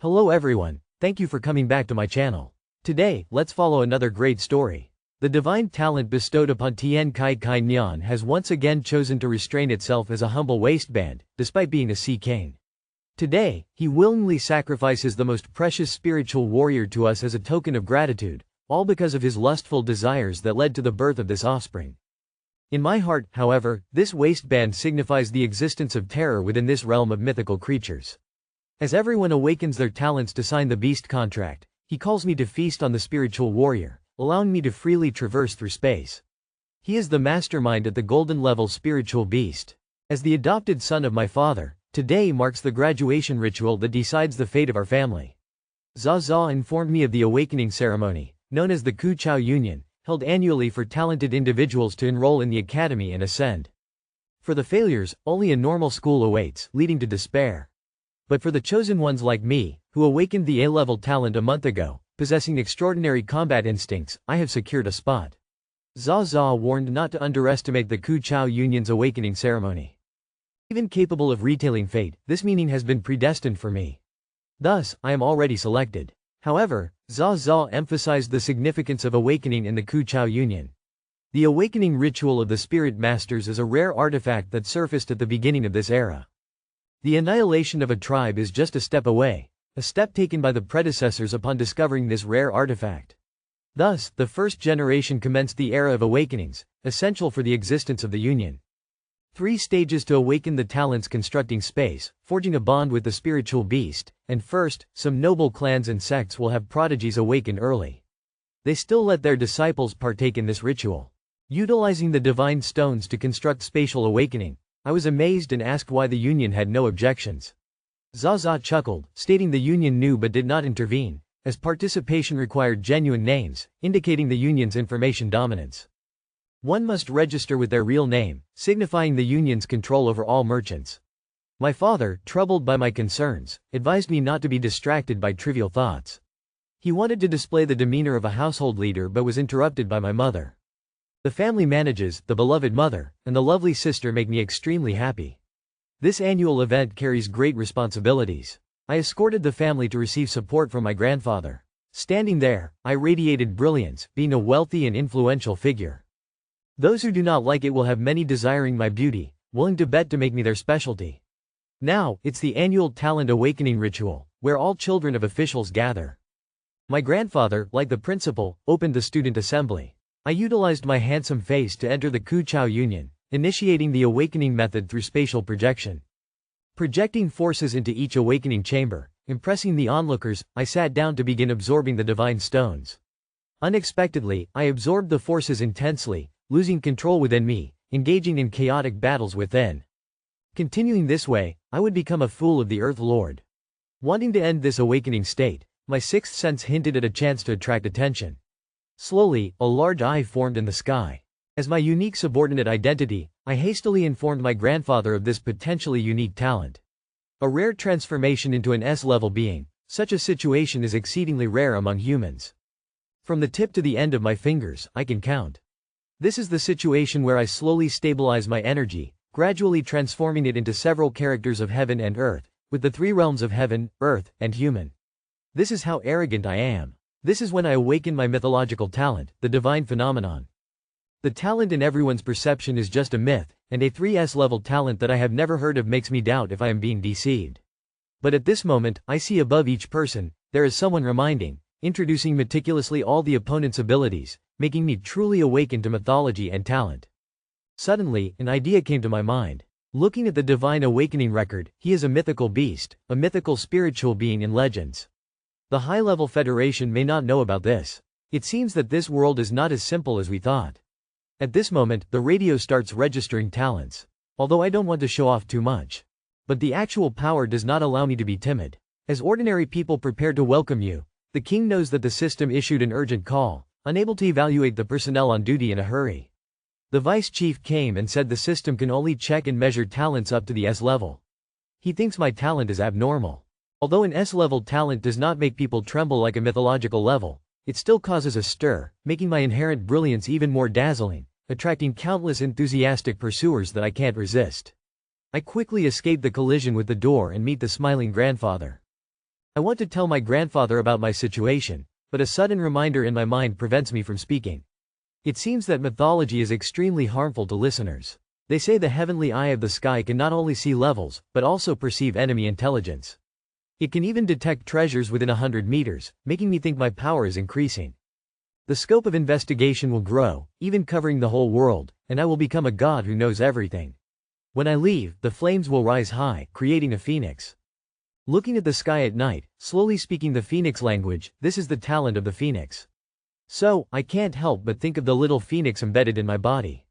Hello everyone, thank you for coming back to my channel. Today, let's follow another great story. The divine talent bestowed upon Tian Kai Kai Nyan has once again chosen to restrain itself as a humble waistband, despite being a sea king. Today, he willingly sacrifices the most precious spiritual warrior to us as a token of gratitude, all because of his lustful desires that led to the birth of this offspring. In my heart, however, this waistband signifies the existence of terror within this realm of mythical creatures. As everyone awakens their talents to sign the beast contract, he calls me to feast on the spiritual warrior, allowing me to freely traverse through space. He is the mastermind at the golden level spiritual beast. As the adopted son of my father, today marks the graduation ritual that decides the fate of our family. Zha informed me of the awakening ceremony, known as the Ku Chao Union, held annually for talented individuals to enroll in the academy and ascend. For the failures, only a normal school awaits, leading to despair. But for the chosen ones like me, who awakened the A-level talent a month ago, possessing extraordinary combat instincts, I have secured a spot. Zha warned not to underestimate the Ku Chao Union's awakening ceremony. Even capable of retailing fate, this meaning has been predestined for me. Thus, I am already selected. However, Zha emphasized the significance of awakening in the Ku Chao Union. The awakening ritual of the Spirit Masters is a rare artifact that surfaced at the beginning of this era. The annihilation of a tribe is just a step away, a step taken by the predecessors upon discovering this rare artifact. Thus, the first generation commenced the era of awakenings, essential for the existence of the Union. 3 stages to awaken the talents: constructing space, forging a bond with the spiritual beast, and first, some noble clans and sects will have prodigies awaken early. They still let their disciples partake in this ritual. Utilizing the divine stones to construct spatial awakening, I was amazed and asked why the Union had no objections. Zha chuckled, stating the Union knew but did not intervene, as participation required genuine names, indicating the Union's information dominance. One must register with their real name, signifying the Union's control over all merchants. My father, troubled by my concerns, advised me not to be distracted by trivial thoughts. He wanted to display the demeanor of a household leader but was interrupted by my mother. The family manages, the beloved mother, and the lovely sister make me extremely happy. This annual event carries great responsibilities. I escorted the family to receive support from my grandfather. Standing there, I radiated brilliance, being a wealthy and influential figure. Those who do not like it will have many desiring my beauty, willing to bet to make me their specialty. Now, it's the annual talent awakening ritual, where all children of officials gather. My grandfather, like the principal, opened the student assembly. I utilized my handsome face to enter the Ku Chao Union, initiating the awakening method through spatial projection. Projecting forces into each awakening chamber, impressing the onlookers, I sat down to begin absorbing the divine stones. Unexpectedly, I absorbed the forces intensely, losing control within me, engaging in chaotic battles within. Continuing this way, I would become a fool of the Earth Lord. Wanting to end this awakening state, my sixth sense hinted at a chance to attract attention. Slowly, a large eye formed in the sky. As my unique subordinate identity, I hastily informed my grandfather of this potentially unique talent. A rare transformation into an S-level being, such a situation is exceedingly rare among humans. From the tip to the end of my fingers, I can count. This is the situation where I slowly stabilize my energy, gradually transforming it into several characters of heaven and earth, with the 3 realms of heaven, earth, and human. This is how arrogant I am. This is when I awaken my mythological talent, the divine phenomenon. The talent in everyone's perception is just a myth, and a 3S level talent that I have never heard of makes me doubt if I am being deceived. But at this moment, I see above each person, there is someone reminding, introducing meticulously all the opponent's abilities, making me truly awaken to mythology and talent. Suddenly, an idea came to my mind. Looking at the divine awakening record, he is a mythical beast, a mythical spiritual being in legends. The high-level federation may not know about this. It seems that this world is not as simple as we thought. At this moment, the radio starts registering talents. Although I don't want to show off too much. But the actual power does not allow me to be timid. As ordinary people prepare to welcome you, the king knows that the system issued an urgent call, unable to evaluate the personnel on duty in a hurry. The vice chief came and said the system can only check and measure talents up to the S level. He thinks my talent is abnormal. Although an S-level talent does not make people tremble like a mythological level, it still causes a stir, making my inherent brilliance even more dazzling, attracting countless enthusiastic pursuers that I can't resist. I quickly escape the collision with the door and meet the smiling grandfather. I want to tell my grandfather about my situation, but a sudden reminder in my mind prevents me from speaking. It seems that mythology is extremely harmful to listeners. They say the heavenly eye of the sky can not only see levels, but also perceive enemy intelligence. It can even detect treasures within 100 meters, making me think my power is increasing. The scope of investigation will grow, even covering the whole world, and I will become a god who knows everything. When I leave, the flames will rise high, creating a phoenix. Looking at the sky at night, slowly speaking the phoenix language, this is the talent of the phoenix. So, I can't help but think of the little phoenix embedded in my body.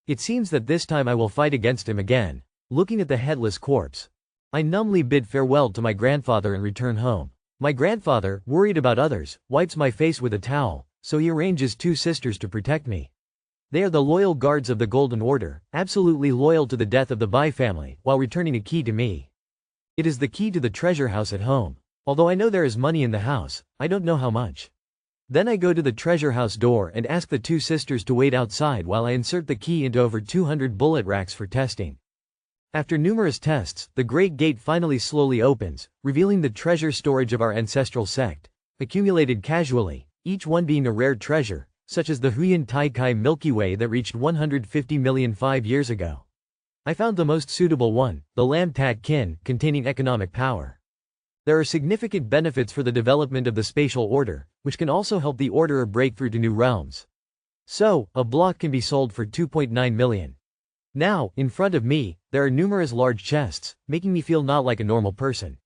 It seems that this time I will fight against him again. Looking at the headless corpse, I numbly bid farewell to my grandfather and return home. My grandfather, worried about others, wipes my face with a towel, so he arranges 2 sisters to protect me. They are the loyal guards of the Golden Order, absolutely loyal to the death of the Bai family, while returning a key to me. It is the key to the treasure house at home. Although I know there is money in the house, I don't know how much. Then I go to the treasure house door and ask the 2 sisters to wait outside while I insert the key into over 200 bullet racks for testing. After numerous tests, the great gate finally slowly opens, revealing the treasure storage of our ancestral sect, accumulated casually, each one being a rare treasure, such as the Huyan Taikai Milky Way that reached 150 million 5 years ago. I found the most suitable one, the Lam Tat Kin, containing economic power. There are significant benefits for the development of the spatial order, which can also help the order break through to new realms. So, a block can be sold for 2.9 million. Now, in front of me, there are numerous large chests, making me feel not like a normal person.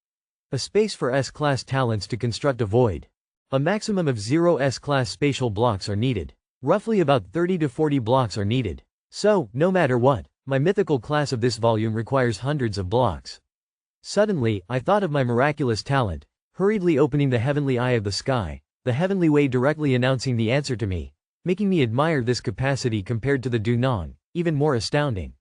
A space for S-class talents to construct a void. A maximum of 0 S-class spatial blocks are needed. Roughly about 30 to 40 blocks are needed. So, no matter what, my mythical class of this volume requires hundreds of blocks. Suddenly, I thought of my miraculous talent, hurriedly opening the heavenly eye of the sky, the heavenly way directly announcing the answer to me, making me admire this capacity compared to the Dunong, even more astounding.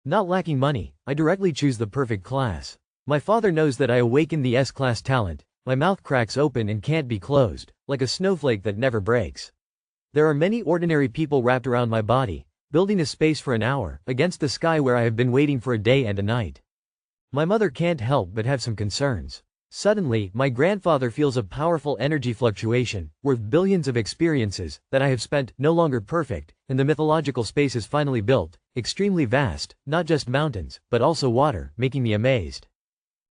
Not lacking money, I directly choose the perfect class. My father knows that I awaken the S-class talent, my mouth cracks open and can't be closed, like a snowflake that never breaks. There are many ordinary people wrapped around my body, building a space for an hour, against the sky where I have been waiting for a day and a night. My mother can't help but have some concerns. Suddenly, my grandfather feels a powerful energy fluctuation, worth billions of experiences, that I have spent, no longer perfect, and the mythological space is finally built, extremely vast, not just mountains, but also water, making me amazed.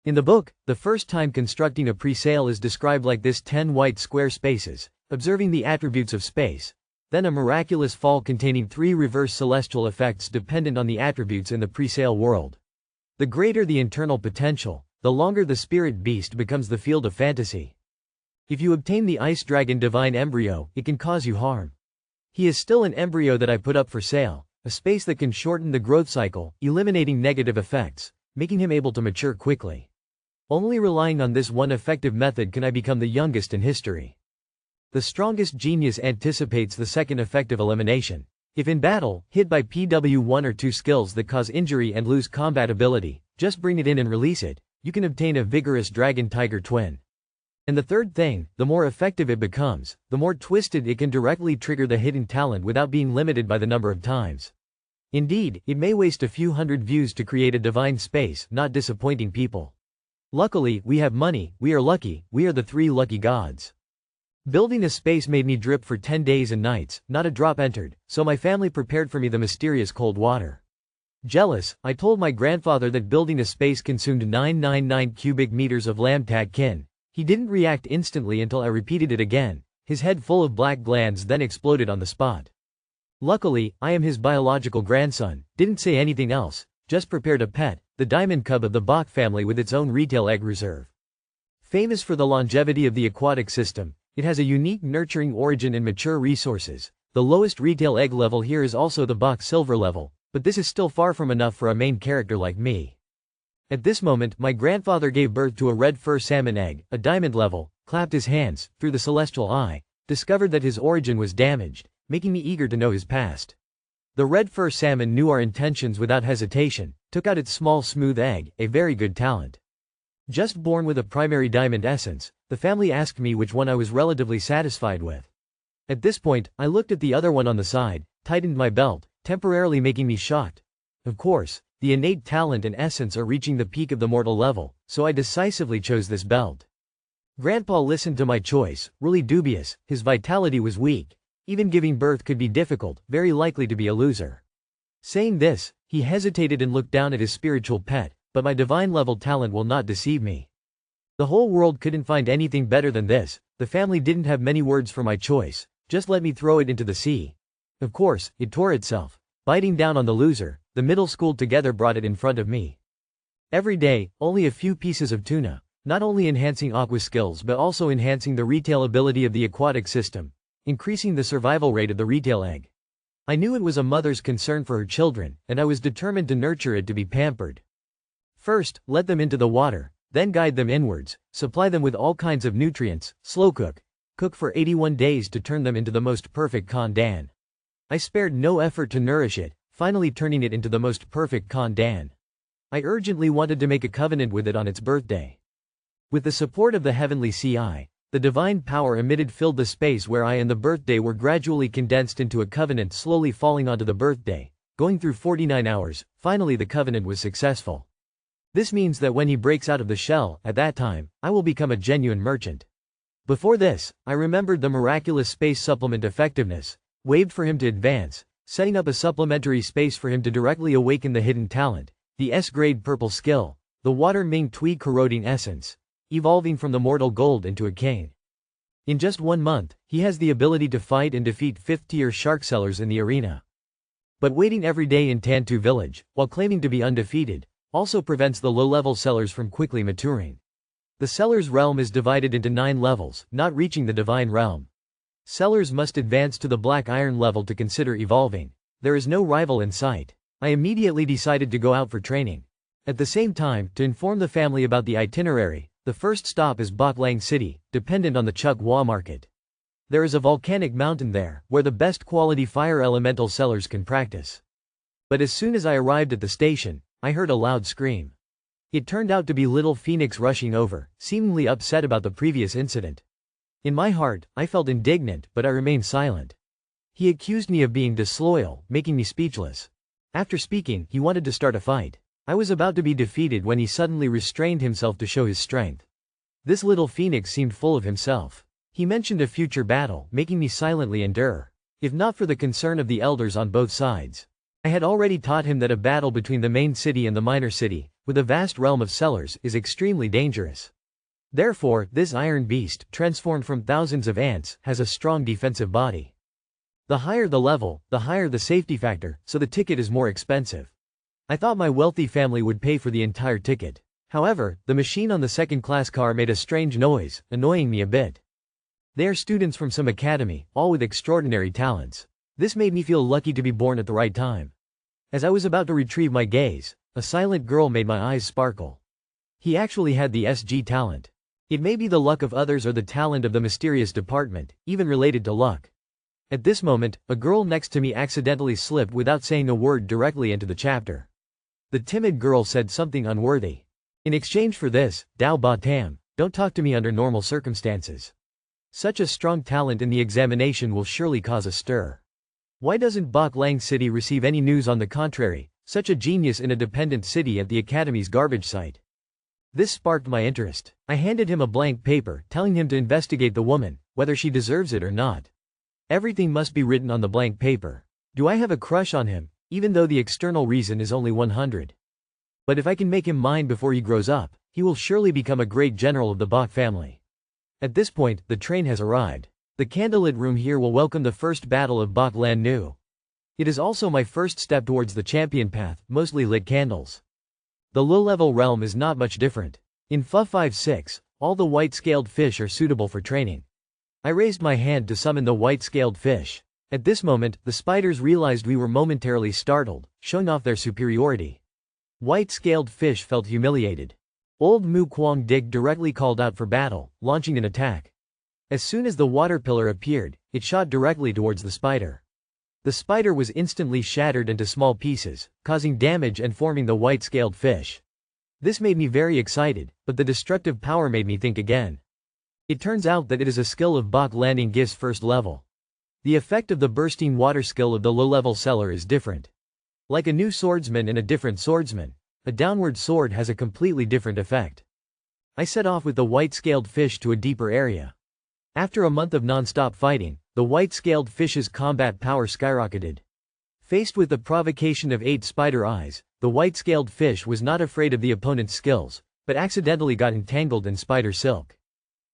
In the book, the first time constructing a pre-sale is described like this: 10 white square spaces, observing the attributes of space, then a miraculous fall containing 3 reverse celestial effects dependent on the attributes in the pre-sale world. The greater the internal potential, the longer the spirit beast becomes the field of fantasy. If you obtain the ice dragon divine embryo, it can cause you harm. He is still an embryo that I put up for sale, a space that can shorten the growth cycle, eliminating negative effects, making him able to mature quickly. Only relying on this one effective method can I become the youngest in history. The strongest genius anticipates the second effective elimination. If in battle, hit by PW 1 or 2 skills that cause injury and lose combat ability, just bring it in and release it, you can obtain a vigorous dragon tiger twin. And the third thing, the more effective it becomes, the more twisted it can directly trigger the hidden talent without being limited by the number of times. Indeed, it may waste a few hundred views to create a divine space, not disappointing people. Luckily, we have money, we are lucky, we are the 3 lucky gods. Building a space made me drip for 10 days and nights, not a drop entered, so my family prepared for me the mysterious cold water. Jealous, I told my grandfather that building a space consumed 999 cubic meters of Lam Tat Kin. He didn't react instantly until I repeated it again. His head full of black glands then exploded on the spot. Luckily, I am his biological grandson, didn't say anything else, just prepared a pet, the diamond cub of the Bach family with its own retail egg reserve. Famous for the longevity of the aquatic system, it has a unique nurturing origin and mature resources. The lowest retail egg level here is also the Bach silver level, but this is still far from enough for a main character like me. At this moment, my grandfather gave birth to a red fur salmon egg, a diamond level, clapped his hands, through the celestial eye, discovered that his origin was damaged, making me eager to know his past. The red fur salmon knew our intentions without hesitation, took out its small smooth egg, a very good talent. Just born with a primary diamond essence, the family asked me which one I was relatively satisfied with. At this point, I looked at the other one on the side, tightened my belt, temporarily making me shocked. Of course, the innate talent and essence are reaching the peak of the mortal level, so I decisively chose this belt. Grandpa listened to my choice, really dubious, his vitality was weak. Even giving birth could be difficult, very likely to be a loser. Saying this, he hesitated and looked down at his spiritual pet, but my divine level talent will not deceive me. The whole world couldn't find anything better than this. The family didn't have many words for my choice, just let me throw it into the sea. Of course, it tore itself. Biting down on the loser, the middle school together brought it in front of me. Every day, only a few pieces of tuna, not only enhancing aqua skills but also enhancing the retail ability of the aquatic system, increasing the survival rate of the retail egg. I knew it was a mother's concern for her children, and I was determined to nurture it to be pampered. First, let them into the water, then guide them inwards, supply them with all kinds of nutrients, slow cook for 81 days to turn them into the most perfect Kandan. I spared no effort to nourish it, finally turning it into the most perfect Kandan. I urgently wanted to make a covenant with it on its birthday. With the support of the heavenly CI, the divine power emitted filled the space where I and the birthday were gradually condensed into a covenant, slowly falling onto the birthday, going through 49 hours, finally the covenant was successful. This means that when he breaks out of the shell, at that time, I will become a genuine merchant. Before this, I remembered the miraculous space supplement effectiveness, waved for him to advance, setting up a supplementary space for him to directly awaken the hidden talent, the S-grade purple skill, the water Ming Tui corroding essence, evolving from the mortal gold into a king. In just 1 month, he has the ability to fight and defeat 5th-tier shark sellers in the arena. But waiting every day in Tantu village, while claiming to be undefeated, also prevents the low-level sellers from quickly maturing. The seller's realm is divided into 9 levels, not reaching the divine realm. Sellers must advance to the black iron level to consider evolving. There is no rival in sight. I immediately decided to go out for training. At the same time, to inform the family about the itinerary, the first stop is Bok Lang City, dependent on the Chuk Hua market. There is a volcanic mountain there, where the best quality fire elemental sellers can practice. But as soon as I arrived at the station, I heard a loud scream. It turned out to be Little Phoenix rushing over, seemingly upset about the previous incident. In my heart, I felt indignant, but I remained silent. He accused me of being disloyal, making me speechless. After speaking, he wanted to start a fight. I was about to be defeated when he suddenly restrained himself to show his strength. This Little Phoenix seemed full of himself. He mentioned a future battle, making me silently endure. If not for the concern of the elders on both sides. I had already taught him that a battle between the main city and the minor city, with a vast realm of sellers, is extremely dangerous. Therefore, this iron beast, transformed from thousands of ants, has a strong defensive body. The higher the level, the higher the safety factor, so the ticket is more expensive. I thought my wealthy family would pay for the entire ticket. However, the machine on the second-class car made a strange noise, annoying me a bit. They are students from some academy, all with extraordinary talents. This made me feel lucky to be born at the right time. As I was about to retrieve my gaze, a silent girl made my eyes sparkle. He actually had the SG talent. It may be the luck of others or the talent of the mysterious department, even related to luck. At this moment, a girl next to me accidentally slipped without saying a word directly into the chapter. The timid girl said something unworthy. In exchange for this, Dao Ba Tam, don't talk to me under normal circumstances. Such a strong talent in the examination will surely cause a stir. Why doesn't Bok Lang City receive any news on the contrary, such a genius in a dependent city at the academy's garbage site? This sparked my interest. I handed him a blank paper, telling him to investigate the woman, whether she deserves it or not. Everything must be written on the blank paper. Do I have a crush on him, even though the external reason is only 100? But if I can make him mine before he grows up, he will surely become a great general of the Bok family. At this point, the train has arrived. The candlelit room here will welcome the first battle of Bok Lan Nu. It is also my first step towards the champion path, mostly lit candles. The low-level realm is not much different. In Fu 5-6, all the white-scaled fish are suitable for training. I raised my hand to summon the white-scaled fish. At this moment, the spiders realized we were momentarily startled, showing off their superiority. White-scaled fish felt humiliated. Old Mu Kwang Dig directly called out for battle, launching an attack. As soon as the water pillar appeared, it shot directly towards the spider. The spider was instantly shattered into small pieces, causing damage and forming the white-scaled fish. This made me very excited, but the destructive power made me think again. It turns out that it is a skill of Bok Landing Gif's first level. The effect of the bursting water skill of the low-level seller is different. Like a new swordsman and a different swordsman, a downward sword has a completely different effect. I set off with the white-scaled fish to a deeper area. After a month of non-stop fighting, the white-scaled fish's combat power skyrocketed. Faced with the provocation of 8 spider eyes, the white-scaled fish was not afraid of the opponent's skills, but accidentally got entangled in spider silk.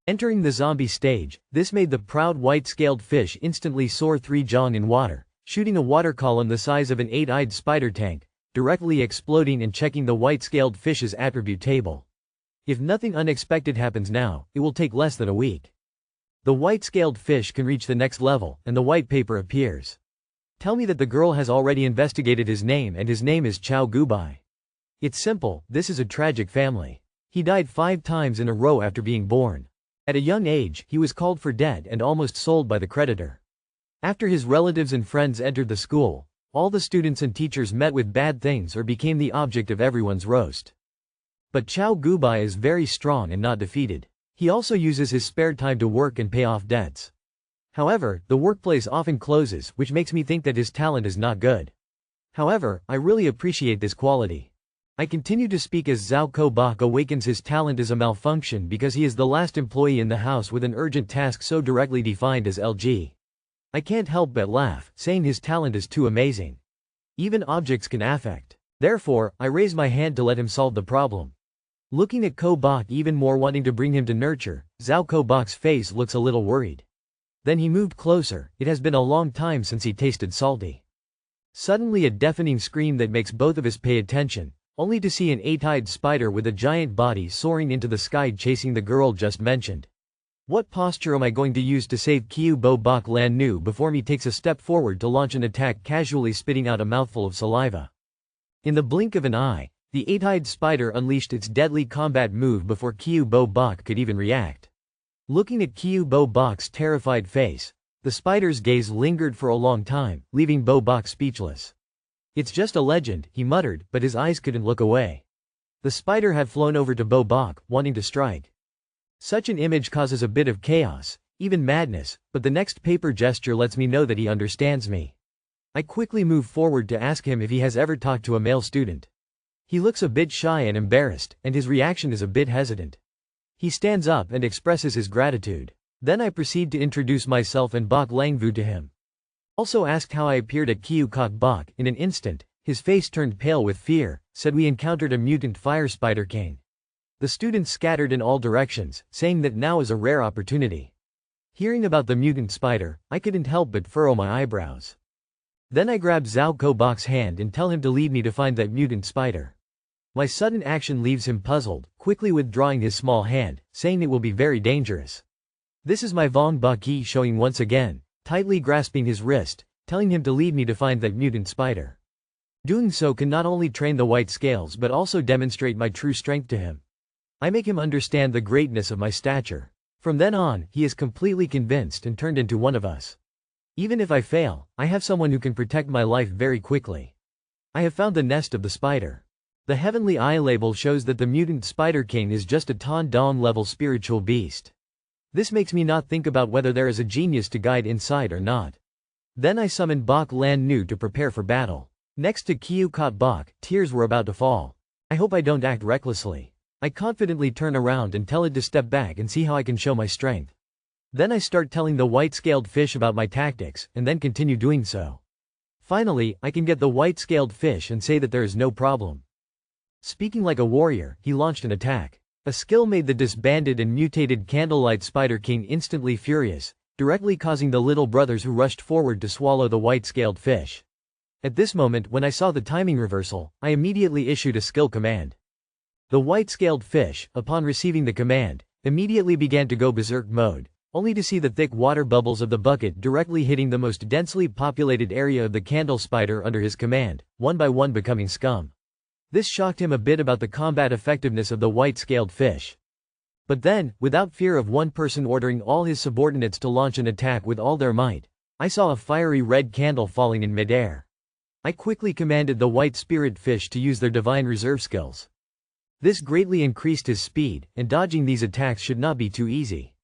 Entering the zombie stage, this made the proud white-scaled fish instantly soar 3 jong in water, shooting a water column the size of an 8-eyed spider tank, directly exploding and checking the white-scaled fish's attribute table. If nothing unexpected happens now, it will take less than a week. The white-scaled fish can reach the next level, and the white paper appears. Tell me that the girl has already investigated his name and his name is Chow Gubai. It's simple, this is a tragic family. He died 5 times in a row after being born. At a young age, he was called for dead and almost sold by the creditor. After his relatives and friends entered the school, all the students and teachers met with bad things or became the object of everyone's roast. But Chow Gubai is very strong and not defeated. He also uses his spare time to work and pay off debts. However, the workplace often closes, which makes me think that his talent is not good. However, I really appreciate this quality. I continue to speak as Zhao Ko Bak awakens his talent as a malfunction because he is the last employee in the house with an urgent task so directly defined as LG. I can't help but laugh, saying his talent is too amazing. Even objects can affect. Therefore, I raise my hand to let him solve the problem. Looking at Ko Bak even more wanting to bring him to nurture, Zhao Ko Bak's face looks a little worried. Then he moved closer, it has been a long time since he tasted salty. Suddenly a deafening scream that makes both of us pay attention, only to see an 8-eyed spider with a giant body soaring into the sky chasing the girl just mentioned. What posture am I going to use to save Kiu Bo Bak Lan Nu before me takes a step forward to launch an attack casually spitting out a mouthful of saliva? In the blink of an eye, the 8-eyed spider unleashed its deadly combat move before Kiu Bo Bak could even react. Looking at Kiu Bo Bak's terrified face, the spider's gaze lingered for a long time, leaving Bo Bak speechless. It's just a legend, he muttered, but his eyes couldn't look away. The spider had flown over to Bo Bak, wanting to strike. Such an image causes a bit of chaos, even madness, but the next paper gesture lets me know that he understands me. I quickly move forward to ask him if he has ever talked to a male student. He looks a bit shy and embarrassed, and his reaction is a bit hesitant. He stands up and expresses his gratitude. Then I proceed to introduce myself and Bak Langvu to him. Also asked how I appeared at Kiu Kok Bak. In an instant, his face turned pale with fear, said we encountered a mutant fire spider king. The students scattered in all directions, saying that now is a rare opportunity. Hearing about the mutant spider, I couldn't help but furrow my eyebrows. Then I grab Zhao Ko Bak's hand and tell him to lead me to find that mutant spider. My sudden action leaves him puzzled, quickly withdrawing his small hand, saying it will be very dangerous. This is my Vong Baki showing once again, tightly grasping his wrist, telling him to lead me to find that mutant spider. Doing so can not only train the white scales but also demonstrate my true strength to him. I make him understand the greatness of my stature. From then on, he is completely convinced and turned into one of us. Even if I fail, I have someone who can protect my life very quickly. I have found the nest of the spider. The Heavenly Eye label shows that the mutant Spider King is just a Tan Dong level spiritual beast. This makes me not think about whether there is a genius to guide inside or not. Then I summoned Bak Lan Nu to prepare for battle. Next to Kiu Kot Bak, tears were about to fall. I hope I don't act recklessly. I confidently turn around and tell it to step back and see how I can show my strength. Then I start telling the white-scaled fish about my tactics, and then continue doing so. Finally, I can get the white-scaled fish and say that there is no problem. Speaking like a warrior, he launched an attack. A skill made the disbanded and mutated Candlelight Spider King instantly furious, directly causing the little brothers who rushed forward to swallow the white-scaled fish. At this moment, when I saw the timing reversal, I immediately issued a skill command. The white-scaled fish, upon receiving the command, immediately began to go berserk mode, only to see the thick water bubbles of the bucket directly hitting the most densely populated area of the candle spider under his command, one by one becoming scum. This shocked him a bit about the combat effectiveness of the white-scaled fish. But then, without fear of one person ordering all his subordinates to launch an attack with all their might, I saw a fiery red candle falling in midair. I quickly commanded the white spirit fish to use their divine reserve skills. This greatly increased his speed, and dodging these attacks should not be too easy.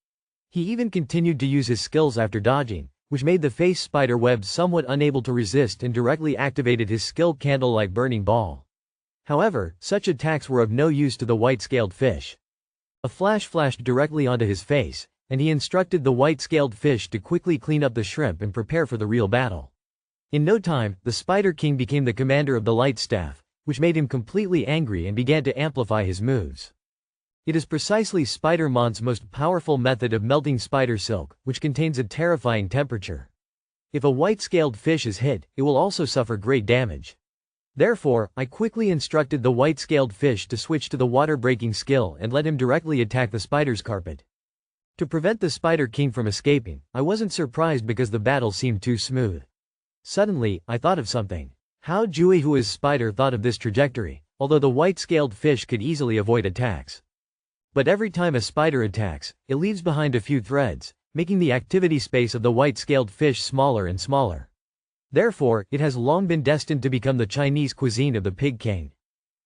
He even continued to use his skills after dodging, which made the face spider web somewhat unable to resist and directly activated his skill Candlelight Burning Ball. However, such attacks were of no use to the white-scaled fish. A flash flashed directly onto his face, and he instructed the white-scaled fish to quickly clean up the shrimp and prepare for the real battle. In no time, the Spider King became the commander of the light staff, which made him completely angry and began to amplify his moves. It is precisely Spider-Man's most powerful method of melting spider silk, which contains a terrifying temperature. If a white-scaled fish is hit, it will also suffer great damage. Therefore, I quickly instructed the white-scaled fish to switch to the water-breaking skill and let him directly attack the spider's carpet. To prevent the Spider King from escaping, I wasn't surprised because the battle seemed too smooth. Suddenly, I thought of something. How Juehua's spider thought of this trajectory, although the white-scaled fish could easily avoid attacks. But every time a spider attacks, it leaves behind a few threads, making the activity space of the white-scaled fish smaller and smaller. Therefore, it has long been destined to become the Chinese cuisine of the Pig King.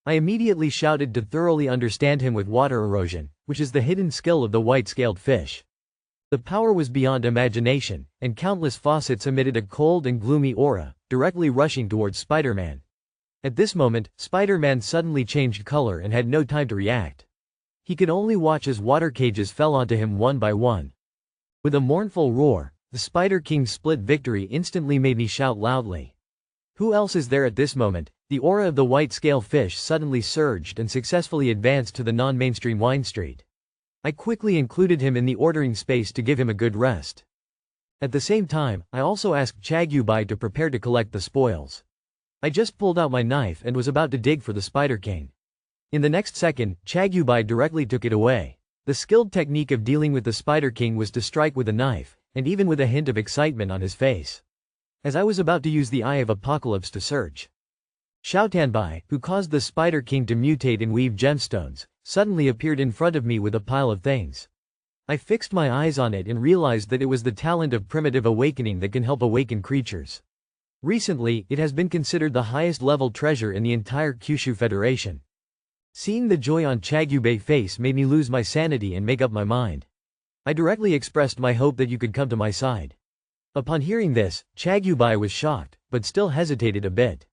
I immediately shouted to thoroughly understand him with water erosion, which is the hidden skill of the white-scaled fish. The power was beyond imagination, and countless faucets emitted a cold and gloomy aura, directly rushing towards Spider-Man. At this moment, Spider-Man suddenly changed color and had no time to react. He could only watch as water cages fell onto him one by one. With a mournful roar, the Spider King's split victory instantly made me shout loudly. Who else is there at this moment? The aura of the white-scale fish suddenly surged and successfully advanced to the non-mainstream wine street. I quickly included him in the ordering space to give him a good rest. At the same time, I also asked Bai to prepare to collect the spoils. I just pulled out my knife and was about to dig for the Spider King. In the next second, Bai directly took it away. The skilled technique of dealing with the Spider King was to strike with a knife, and even with a hint of excitement on his face. As I was about to use the Eye of Apocalypse to search, Bai, who caused the Spider King to mutate and weave gemstones, suddenly appeared in front of me with a pile of things. I fixed my eyes on it and realized that it was the talent of primitive awakening that can help awaken creatures. Recently, it has been considered the highest level treasure in the entire Kyushu Federation. Seeing the joy on Bai's face made me lose my sanity and make up my mind. I directly expressed my hope that you could come to my side. Upon hearing this, Bai was shocked, but still hesitated a bit.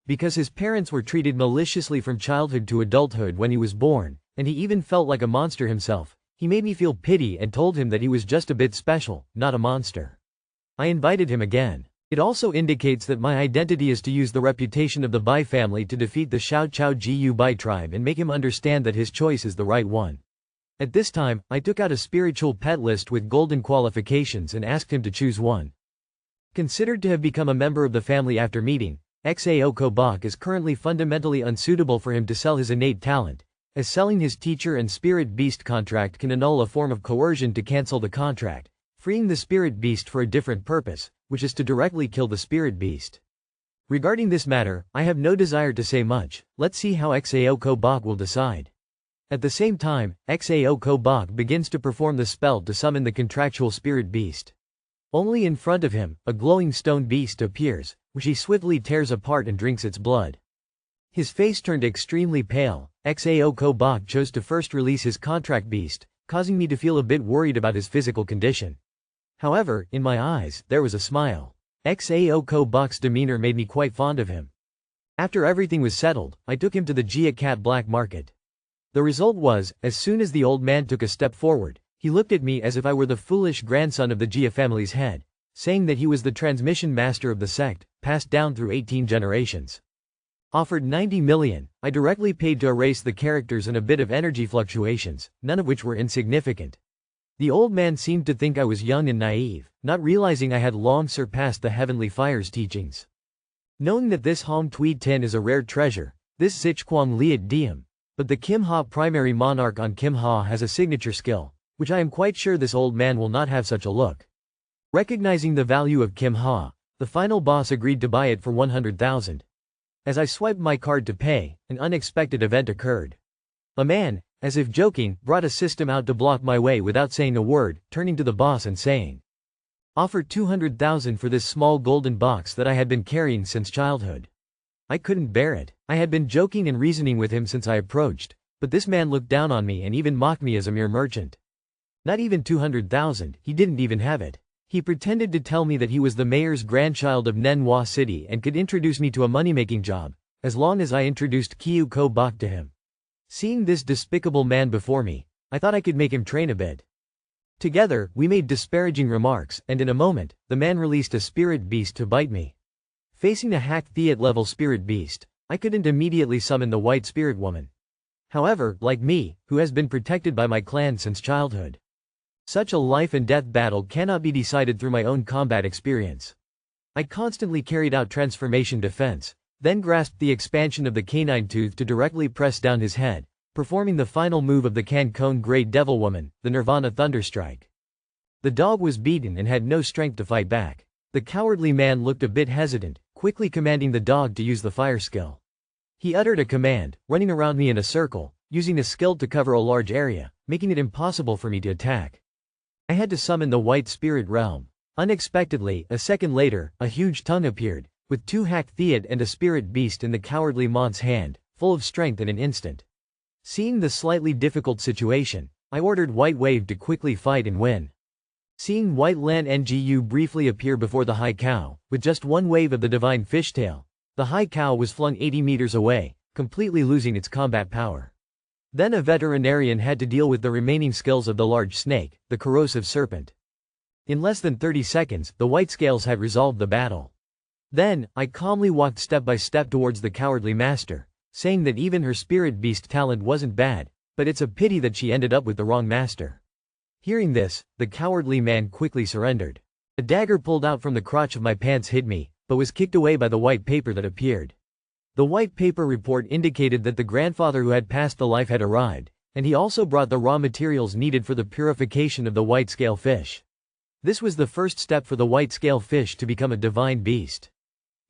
Because his parents were treated maliciously from childhood to adulthood when he was born, and he even felt like a monster himself, he made me feel pity and told him that he was just a bit special, not a monster. I invited him again. It also indicates that my identity is to use the reputation of the Bai family to defeat the Xiao Chao Jiu Bai tribe and make him understand that his choice is the right one. At this time, I took out a spiritual pet list with golden qualifications and asked him to choose one. Considered to have become a member of the family after meeting, Xao Kobach is currently fundamentally unsuitable for him to sell his innate talent, as selling his teacher and spirit beast contract can annul a form of coercion to cancel the contract, freeing the spirit beast for a different purpose, which is to directly kill the spirit beast. Regarding this matter, I have no desire to say much. Let's see how Xao Kobach will decide. At the same time, Xao Kobach begins to perform the spell to summon the contractual spirit beast. Only in front of him, a glowing stone beast appears, which he swiftly tears apart and drinks its blood. His face turned extremely pale. Xao Kobach chose to first release his contract beast, causing me to feel a bit worried about his physical condition. However, in my eyes, there was a smile. Xao Kobach's demeanor made me quite fond of him. After everything was settled, I took him to the Jia Cat black market. The result was, as soon as the old man took a step forward, he looked at me as if I were the foolish grandson of the Jia family's head, saying that he was the transmission master of the sect, passed down through 18 generations. Offered 90 million, I directly paid to erase the characters and a bit of energy fluctuations, none of which were insignificant. The old man seemed to think I was young and naive, not realizing I had long surpassed the Heavenly Fire's teachings. Knowing that this Hong Tui Tin is a rare treasure, this Sichuan Liat Diem, but the Kim Ha primary monarch on Kim Ha has a signature skill, which I am quite sure this old man will not have such a look. Recognizing the value of Kim Ha, the final boss agreed to buy it for 100,000. As I swiped my card to pay, an unexpected event occurred. A man, as if joking, brought a system out to block my way without saying a word, turning to the boss and saying, "Offer 200,000 for this small golden box that I had been carrying since childhood." I couldn't bear it. I had been joking and reasoning with him since I approached, but this man looked down on me and even mocked me as a mere merchant. Not even 200,000, he didn't even have it. He pretended to tell me that he was the mayor's grandchild of Manhwa City and could introduce me to a money-making job, as long as I introduced Kyu Ko Bak to him. Seeing this despicable man before me, I thought I could make him train a bit. Together, we made disparaging remarks, and in a moment, the man released a spirit beast to bite me. Facing a hacked Theat-level spirit beast, I couldn't immediately summon the white spirit woman. However, like me, who has been protected by my clan since childhood, such a life and death battle cannot be decided through my own combat experience. I constantly carried out transformation defense, then grasped the expansion of the canine tooth to directly press down his head, performing the final move of the Cancun Great Devil Woman, the Nirvana Thunderstrike. The dog was beaten and had no strength to fight back. The cowardly man looked a bit hesitant, quickly commanding the dog to use the fire skill. He uttered a command, running around me in a circle, using the skill to cover a large area, making it impossible for me to attack. I had to summon the white spirit realm. Unexpectedly, a second later, a huge tongue appeared, with 2 hacked Theat and a spirit beast in the cowardly Mont's hand, full of strength in an instant. Seeing the slightly difficult situation, I ordered White Wave to quickly fight and win. Seeing White Lan Ngu briefly appear before the High Cow, with just one wave of the divine fishtail, the High Cow was flung 80 meters away, completely losing its combat power. Then a veterinarian had to deal with the remaining skills of the large snake, the corrosive serpent. In less than 30 seconds, the white scales had resolved the battle. Then, I calmly walked step by step towards the cowardly master, saying that even her spirit beast talent wasn't bad, but it's a pity that she ended up with the wrong master. Hearing this, the cowardly man quickly surrendered. A dagger pulled out from the crotch of my pants hit me, but was kicked away by the white paper that appeared. The white paper report indicated that the grandfather who had passed the life had arrived, and he also brought the raw materials needed for the purification of the white scale fish. This was the first step for the white scale fish to become a divine beast.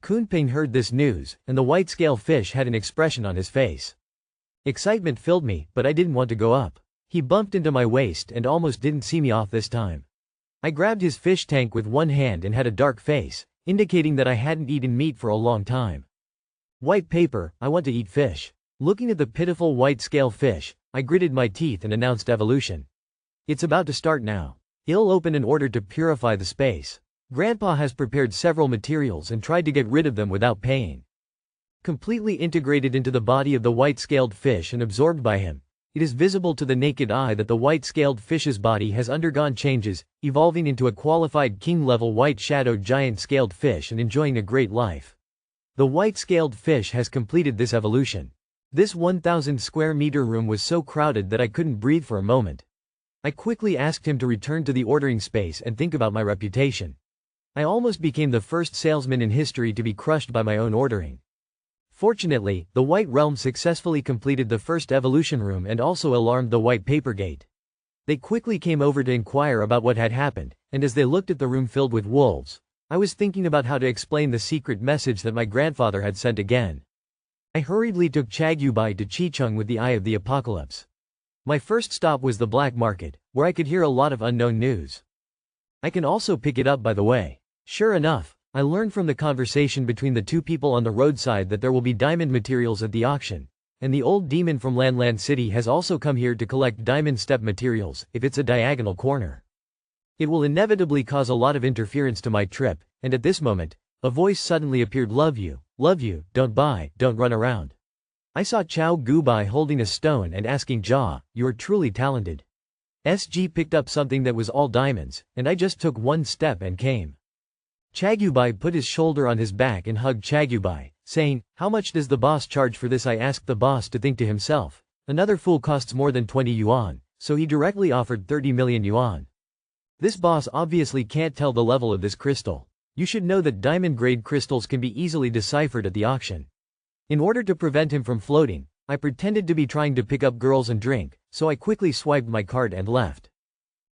Kunping heard this news, and the white scale fish had an expression on his face. Excitement filled me, but I didn't want to go up. He bumped into my waist and almost didn't see me off this time. I grabbed his fish tank with one hand and had a dark face, indicating that I hadn't eaten meat for a long time. White paper, I want to eat fish. Looking at the pitiful white scale fish, I gritted my teeth and announced evolution. It's about to start now. I'll open an order to purify the space. Grandpa has prepared several materials and tried to get rid of them without paying. Completely integrated into the body of the white-scaled fish and absorbed by him, it is visible to the naked eye that the white-scaled fish's body has undergone changes, evolving into a qualified king-level white-shadowed giant-scaled fish and enjoying a great life. The white-scaled fish has completed this evolution. This 1,000 square meter room was so crowded that I couldn't breathe for a moment. I quickly asked him to return to the ordering space and think about my reputation. I almost became the first salesman in history to be crushed by my own ordering. Fortunately, the White Realm successfully completed the first evolution room and also alarmed the White Paper Gate. They quickly came over to inquire about what had happened, and as they looked at the room filled with wolves, I was thinking about how to explain the secret message that my grandfather had sent again. I hurriedly took Chagyubai to Chicheng with the Eye of the Apocalypse. My first stop was the black market, where I could hear a lot of unknown news. I can also pick it up, by the way. Sure enough, I learned from the conversation between the two people on the roadside that there will be diamond materials at the auction, and the old demon from Lanlan City has also come here to collect diamond step materials, if it's a diagonal corner. It will inevitably cause a lot of interference to my trip, and at this moment, a voice suddenly appeared. Love you, don't buy, don't run around. I saw Chao Gubai holding a stone and asking Ja, you are truly talented. SG picked up something that was all diamonds, and I just took one step and came. Chagyubai put his shoulder on his back and hugged Chagyubai, saying, how much does the boss charge for this? I asked the boss to think to himself. Another fool costs more than 20 yuan, so he directly offered 30 million yuan. This boss obviously can't tell the level of this crystal. You should know that diamond-grade crystals can be easily deciphered at the auction. In order to prevent him from floating, I pretended to be trying to pick up girls and drink, so I quickly swiped my card and left.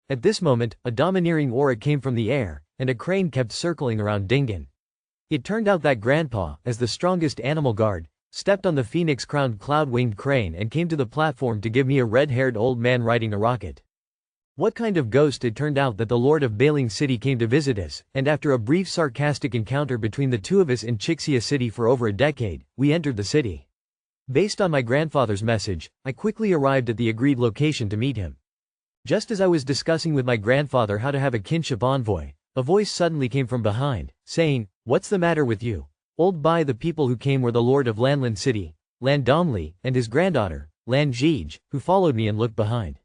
At this moment, a domineering aura came from the air, and a crane kept circling around Dingen. It turned out that Grandpa, as the strongest animal guard, stepped on the phoenix-crowned cloud-winged crane and came to the platform to give me a red-haired old man riding a rocket. What kind of ghost? It turned out that the Lord of Bailing City came to visit us, and after a brief sarcastic encounter between the two of us in Chixia City for over a decade, we entered the city. Based on my grandfather's message, I quickly arrived at the agreed location to meet him. Just as I was discussing with my grandfather how to have a kinship envoy, a voice suddenly came from behind, saying, what's the matter with you? Old Bai. The people who came were the Lord of Lanlan City, Lan Dongli, and his granddaughter, Lan Jige, who followed me and looked behind.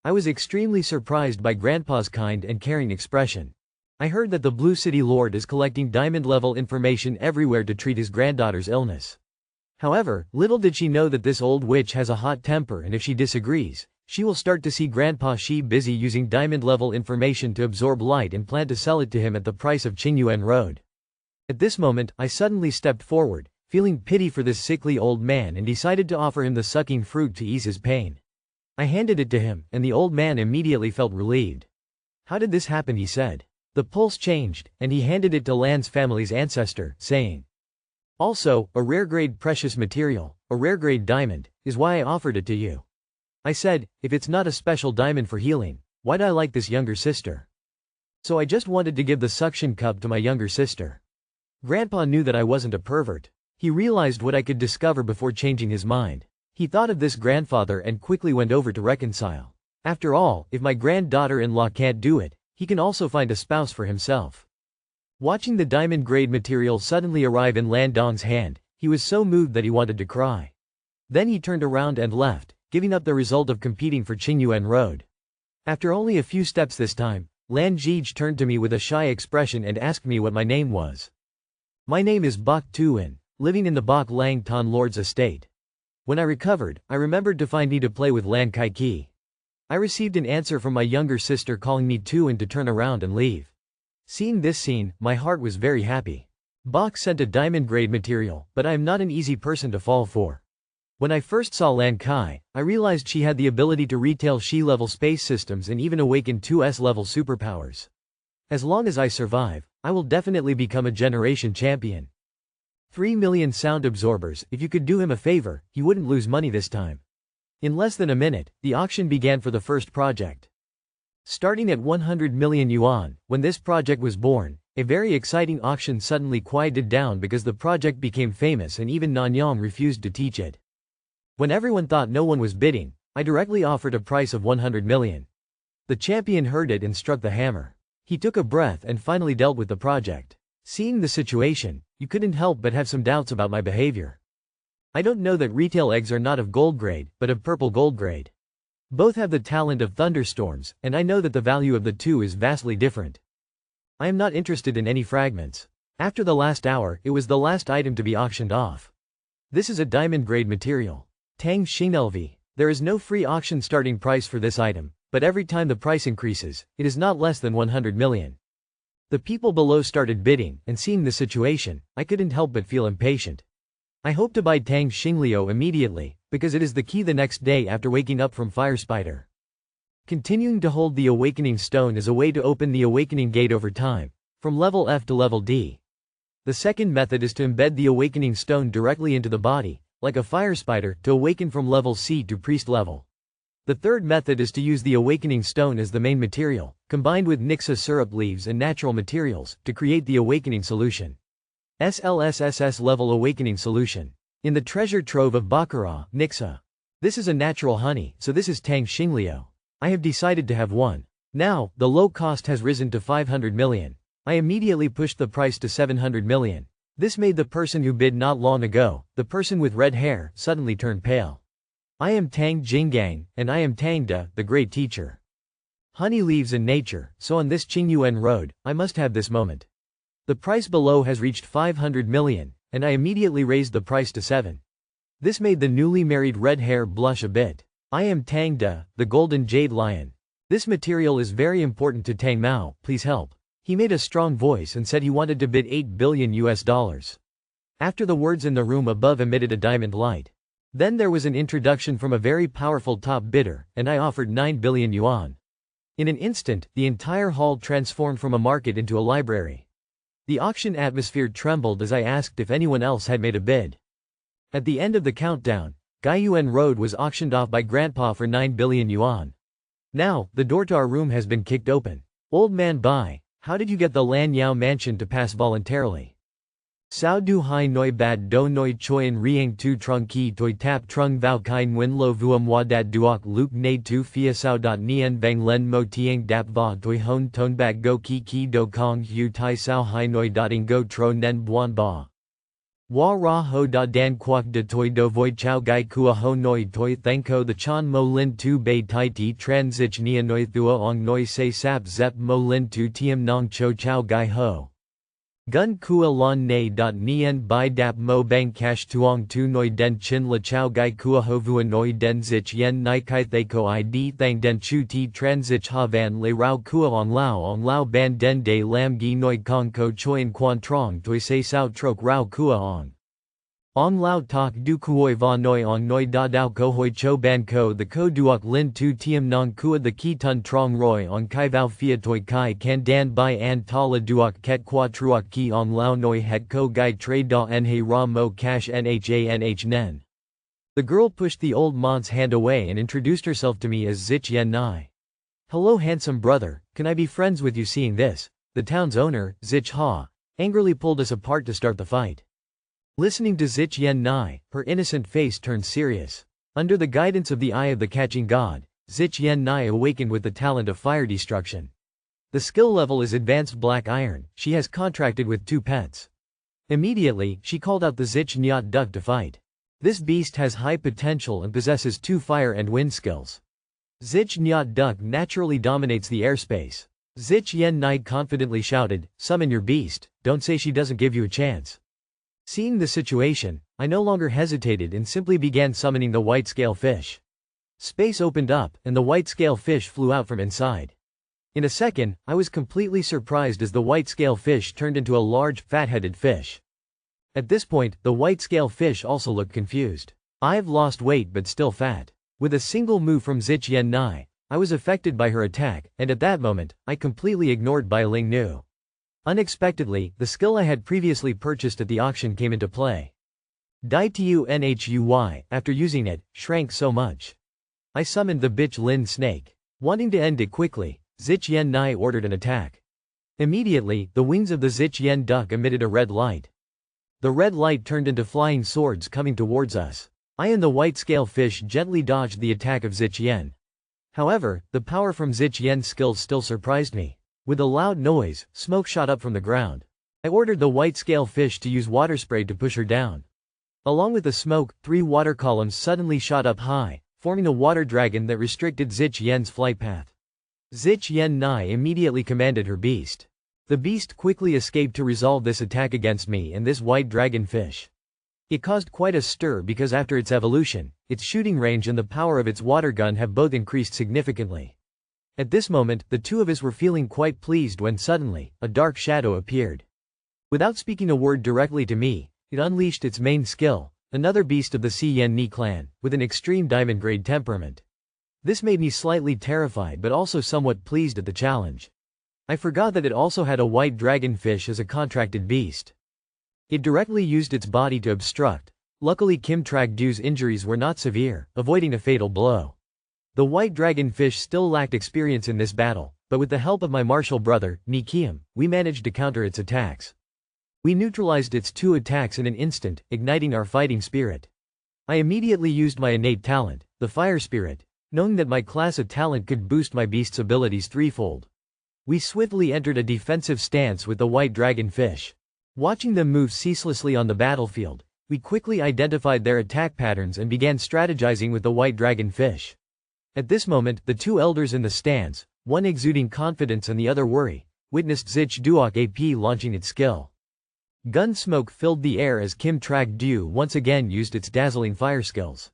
I was extremely surprised by Grandpa's kind and caring expression. I heard that the Blue City Lord is collecting diamond-level information everywhere to treat his granddaughter's illness. However, little did she know that this old witch has a hot temper, and if she disagrees, she will start to see Grandpa Shi busy using diamond-level information to absorb light and plan to sell it to him at the price of Qingyuan Road. At this moment, I suddenly stepped forward, feeling pity for this sickly old man, and decided to offer him the sucking fruit to ease his pain. I handed it to him, and the old man immediately felt relieved. "How did this happen?" he said. The pulse changed, and he handed it to Lan's family's ancestor, saying, "Also, a rare-grade precious material, a rare-grade diamond, is why I offered it to you." I said, "If it's not a special diamond for healing, why'd I like this younger sister?" So I just wanted to give the suction cup to my younger sister. Grandpa knew that I wasn't a pervert. He realized what I could discover before changing his mind. He thought of this grandfather and quickly went over to reconcile. After all, if my granddaughter-in-law can't do it, he can also find a spouse for himself. Watching the diamond-grade material suddenly arrive in Lan Dong's hand, he was so moved that he wanted to cry. Then he turned around and left, giving up the result of competing for Qingyuan Road. After only a few steps this time, Lan Jige turned to me with a shy expression and asked me what my name was. "My name is Bok Tuin, living in the Bok Lang Ton Lord's estate." When I recovered, I remembered to find me to play with Lan Kai. I received an answer from my younger sister calling me Tuin to turn around and leave. Seeing this scene, my heart was very happy. Bok sent a diamond-grade material, but I am not an easy person to fall for. When I first saw Lan Kai, I realized she had the ability to retail Shi-level space systems and even awaken 2S-level superpowers. As long as I survive, I will definitely become a generation champion. 3 million sound absorbers. If you could do him a favor, he wouldn't lose money this time. In less than a minute, the auction began for the first project. Starting at 100 million yuan, when this project was born, a very exciting auction suddenly quieted down because the project became famous and even Nanyang refused to teach it. When everyone thought no one was bidding, I directly offered a price of 100 million. The champion heard it and struck the hammer. He took a breath and finally dealt with the project. Seeing the situation, you couldn't help but have some doubts about my behavior. I don't know that retail eggs are not of gold grade, but of purple gold grade. Both have the talent of thunderstorms, and I know that the value of the two is vastly different. I am not interested in any fragments. After the last hour, it was the last item to be auctioned off. This is a diamond-grade material. Tang Xinglv. There is no free auction starting price for this item, but every time the price increases, it is not less than 100 million. The people below started bidding, and seeing the situation, I couldn't help but feel impatient. I hope to buy Tang Xinglio immediately, because it is the key the next day after waking up from Fire Spider. Continuing to hold the awakening stone is a way to open the awakening gate over time, from level F to level D. The second method is to embed the awakening stone directly into the body, like a fire spider, to awaken from level C to priest level. The third method is to use the awakening stone as the main material, combined with Nixa syrup leaves and natural materials, to create the awakening solution. SLSSS level awakening solution. In the treasure trove of Baccarat, Nixa. This is a natural honey, so this is Tang Xinglio. I have decided to have one. Now, the low cost has risen to 500 million. I immediately pushed the price to 700 million. This made the person who bid not long ago, the person with red hair, suddenly turn pale. I am Tang Jinggang, and I am Tangda, the great teacher. Honey leaves in nature, so on this Qingyuan Road, I must have this moment. The price below has reached 500 million, and I immediately raised the price to 7. This made the newly married red hair blush a bit. I am Tangda, the golden jade lion. This material is very important to Tang Mao, please help. He made a strong voice and said he wanted to bid $8 billion. After the words in the room above emitted a diamond light. Then there was an introduction from a very powerful top bidder, and I offered 9 billion yuan. In an instant, the entire hall transformed from a market into a library. The auction atmosphere trembled as I asked if anyone else had made a bid. At the end of the countdown, Gaiyuan Road was auctioned off by Grandpa for 9 billion yuan. Now, the door to our room has been kicked open. Old man Bai, how did you get the Lan Yao mansion to pass voluntarily? Sao du hai noi bat do noi choyen riang tu trung ki toi tap trung vau kai nguyen lo vuam wa dat duok luke na tu fia sao dot nien bang len mo tiang dap va toi hon ton bak go ki do kong hu tai sao hai noi dotting go tro nen buan ba. Wa ra ho da dan quoc de toi do voi chao gai kua ho noi toi thanko the chan mo lin tu bei tai ti tran zich nia noi thua ong noi se sap zep mo lin tu tiem nong cho chao gai ho. Gun kua lon ne dot nien bai dap mo bang cash tuong tu noi den chin la chao gai kua ho vua noi den zich yen nai kai thay ko id thang den chu ti tran zich ha van le rao kua ong lao ban den de lam gi noi kong ko choin quan trong toi se sao trok rao kua ong. Ong lao tak du kuoi va noi ong noi da dao ko hoi cho ban ko the ko duok lin tu tiem nong kua the ki tun trong roi ong kai vao fia toi kai kan dan bai an ta la duok ket qua truok ki ong lao noi het ko gai tre da en he ra mo cash nha nen. The girl pushed the old man's hand away and introduced herself to me as Zich Yen Nai. Hello handsome brother, can I be friends with you? Seeing this, the town's owner, Zich Ha, angrily pulled us apart to start the fight. Listening to Zich Yen Nai, her innocent face turned serious. Under the guidance of the Eye of the Catching God, Zich Yen Nai awakened with the talent of fire destruction. The skill level is Advanced Black Iron. She has contracted with 2 pets. Immediately, she called out the Zich Nyat Duck to fight. This beast has high potential and possesses 2 fire and wind skills. Zich Nyat Duck naturally dominates the airspace. Zich Yen Nai confidently shouted, "Summon your beast, don't say she doesn't give you a chance." Seeing the situation, I no longer hesitated and simply began summoning the white scale fish. Space opened up, and the white scale fish flew out from inside. In a second, I was completely surprised as the white scale fish turned into a large, fat-headed fish. At this point, the white scale fish also looked confused. I've lost weight but still fat. With a single move from Zich Yen Nai, I was affected by her attack, and at that moment, I completely ignored Bai Ling Nu. Unexpectedly, the skill I had previously purchased at the auction came into play. Dai Tu Nhui, after using it, shrank so much. I summoned the bitch Lin Snake. Wanting to end it quickly, Zich Yen Nai ordered an attack. Immediately, the wings of the Zich Yen duck emitted a red light. The red light turned into flying swords coming towards us. I and the white scale fish gently dodged the attack of Zich Yen. However, the power from Zich Yen's skills still surprised me. With a loud noise, smoke shot up from the ground. I ordered the white scale fish to use water spray to push her down. Along with the smoke, 3 water columns suddenly shot up high, forming a water dragon that restricted Zich Yen's flight path. Zich Yen Nai immediately commanded her beast. The beast quickly escaped to resolve this attack against me and this white dragon fish. It caused quite a stir because after its evolution, its shooting range and the power of its water gun have both increased significantly. At this moment, the 2 of us were feeling quite pleased when suddenly, a dark shadow appeared. Without speaking a word directly to me, it unleashed its main skill, another beast of the Si Yen Ni clan, with an extreme diamond-grade temperament. This made me slightly terrified but also somewhat pleased at the challenge. I forgot that it also had a white dragonfish as a contracted beast. It directly used its body to obstruct. Luckily Kim Tragdu's injuries were not severe, avoiding a fatal blow. The white dragonfish still lacked experience in this battle, but with the help of my martial brother, Ni Kiem, we managed to counter its attacks. We neutralized its 2 attacks in an instant, igniting our fighting spirit. I immediately used my innate talent, the fire spirit, knowing that my class of talent could boost my beast's abilities 3-fold. We swiftly entered a defensive stance with the white dragonfish. Watching them move ceaselessly on the battlefield, we quickly identified their attack patterns and began strategizing with the white dragonfish. At this moment, the 2 elders in the stance, one exuding confidence and the other worry, witnessed Zich Duok AP launching its skill. Gun smoke filled the air as Kim Tragdu once again used its dazzling fire skills.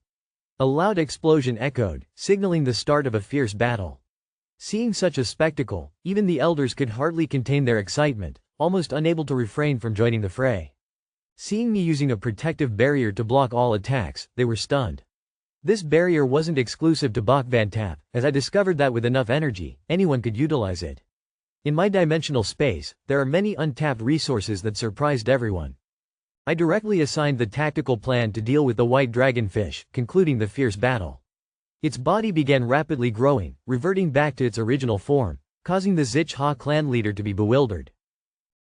A loud explosion echoed, signaling the start of a fierce battle. Seeing such a spectacle, even the elders could hardly contain their excitement, almost unable to refrain from joining the fray. Seeing me using a protective barrier to block all attacks, they were stunned. This barrier wasn't exclusive to Bok Van Tap, as I discovered that with enough energy, anyone could utilize it. In my dimensional space, there are many untapped resources that surprised everyone. I directly assigned the tactical plan to deal with the white dragonfish, concluding the fierce battle. Its body began rapidly growing, reverting back to its original form, causing the Zich Ha clan leader to be bewildered.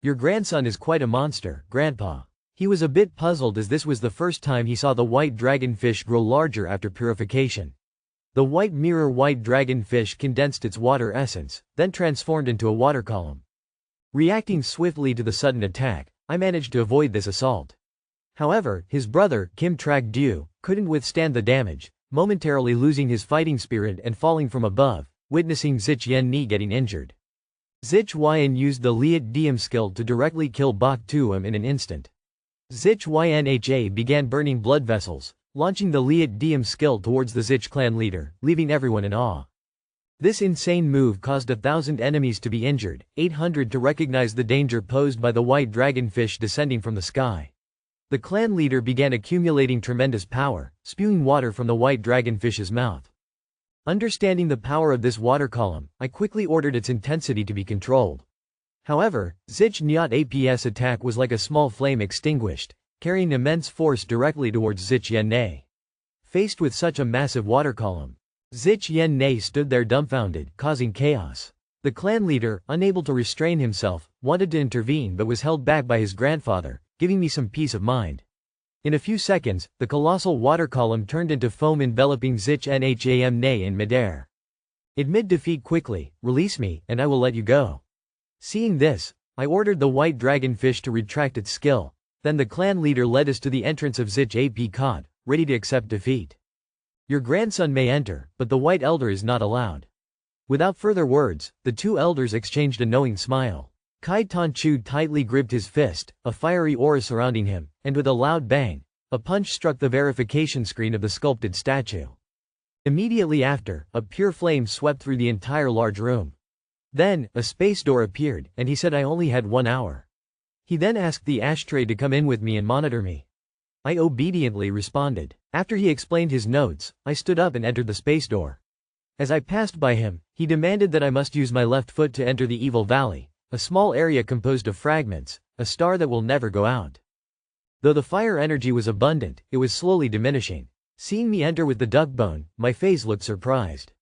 "Your grandson is quite a monster, Grandpa." He was a bit puzzled as this was the first time he saw the white dragonfish grow larger after purification. The white dragonfish condensed its water essence, then transformed into a water column. Reacting swiftly to the sudden attack, I managed to avoid this assault. However, his brother, Kim Trak-du, couldn't withstand the damage, momentarily losing his fighting spirit and falling from above, witnessing Zich Yen-ni getting injured. Zich Yen used the Liat Diem skill to directly kill Bak Tuum in an instant. Zich Ynha began burning blood vessels, launching the Liat Diem skill towards the Zich clan leader, leaving everyone in awe. This insane move caused 1,000 enemies to be injured, 800 to recognize the danger posed by the white dragonfish descending from the sky. The clan leader began accumulating tremendous power, spewing water from the white dragonfish's mouth. Understanding the power of this water column, I quickly ordered its intensity to be controlled. However, Zich Nyat AP's attack was like a small flame extinguished, carrying immense force directly towards Zich Yen-ne. Faced with such a massive water column, Zich Yen-ne stood there dumbfounded, causing chaos. The clan leader, unable to restrain himself, wanted to intervene but was held back by his grandfather, giving me some peace of mind. In a few seconds, the colossal water column turned into foam enveloping Zich Nham-ne in midair. Admit defeat quickly, release me, and I will let you go. Seeing this, I ordered the white dragonfish to retract its skill, then the clan leader led us to the entrance of Zich AP Cod, ready to accept defeat. Your grandson may enter, but the white elder is not allowed. Without further words, the two elders exchanged a knowing smile. Kai Tanchu tightly gripped his fist, a fiery aura surrounding him, and with a loud bang, a punch struck the verification screen of the sculpted statue. Immediately after, a pure flame swept through the entire large room. Then, a space door appeared, and he said I only had 1 hour. He then asked the ashtray to come in with me and monitor me. I obediently responded. After he explained his notes, I stood up and entered the space door. As I passed by him, he demanded that I must use my left foot to enter the Evil Valley, a small area composed of fragments, a star that will never go out. Though the fire energy was abundant, it was slowly diminishing. Seeing me enter with the duck bone, my face looked surprised.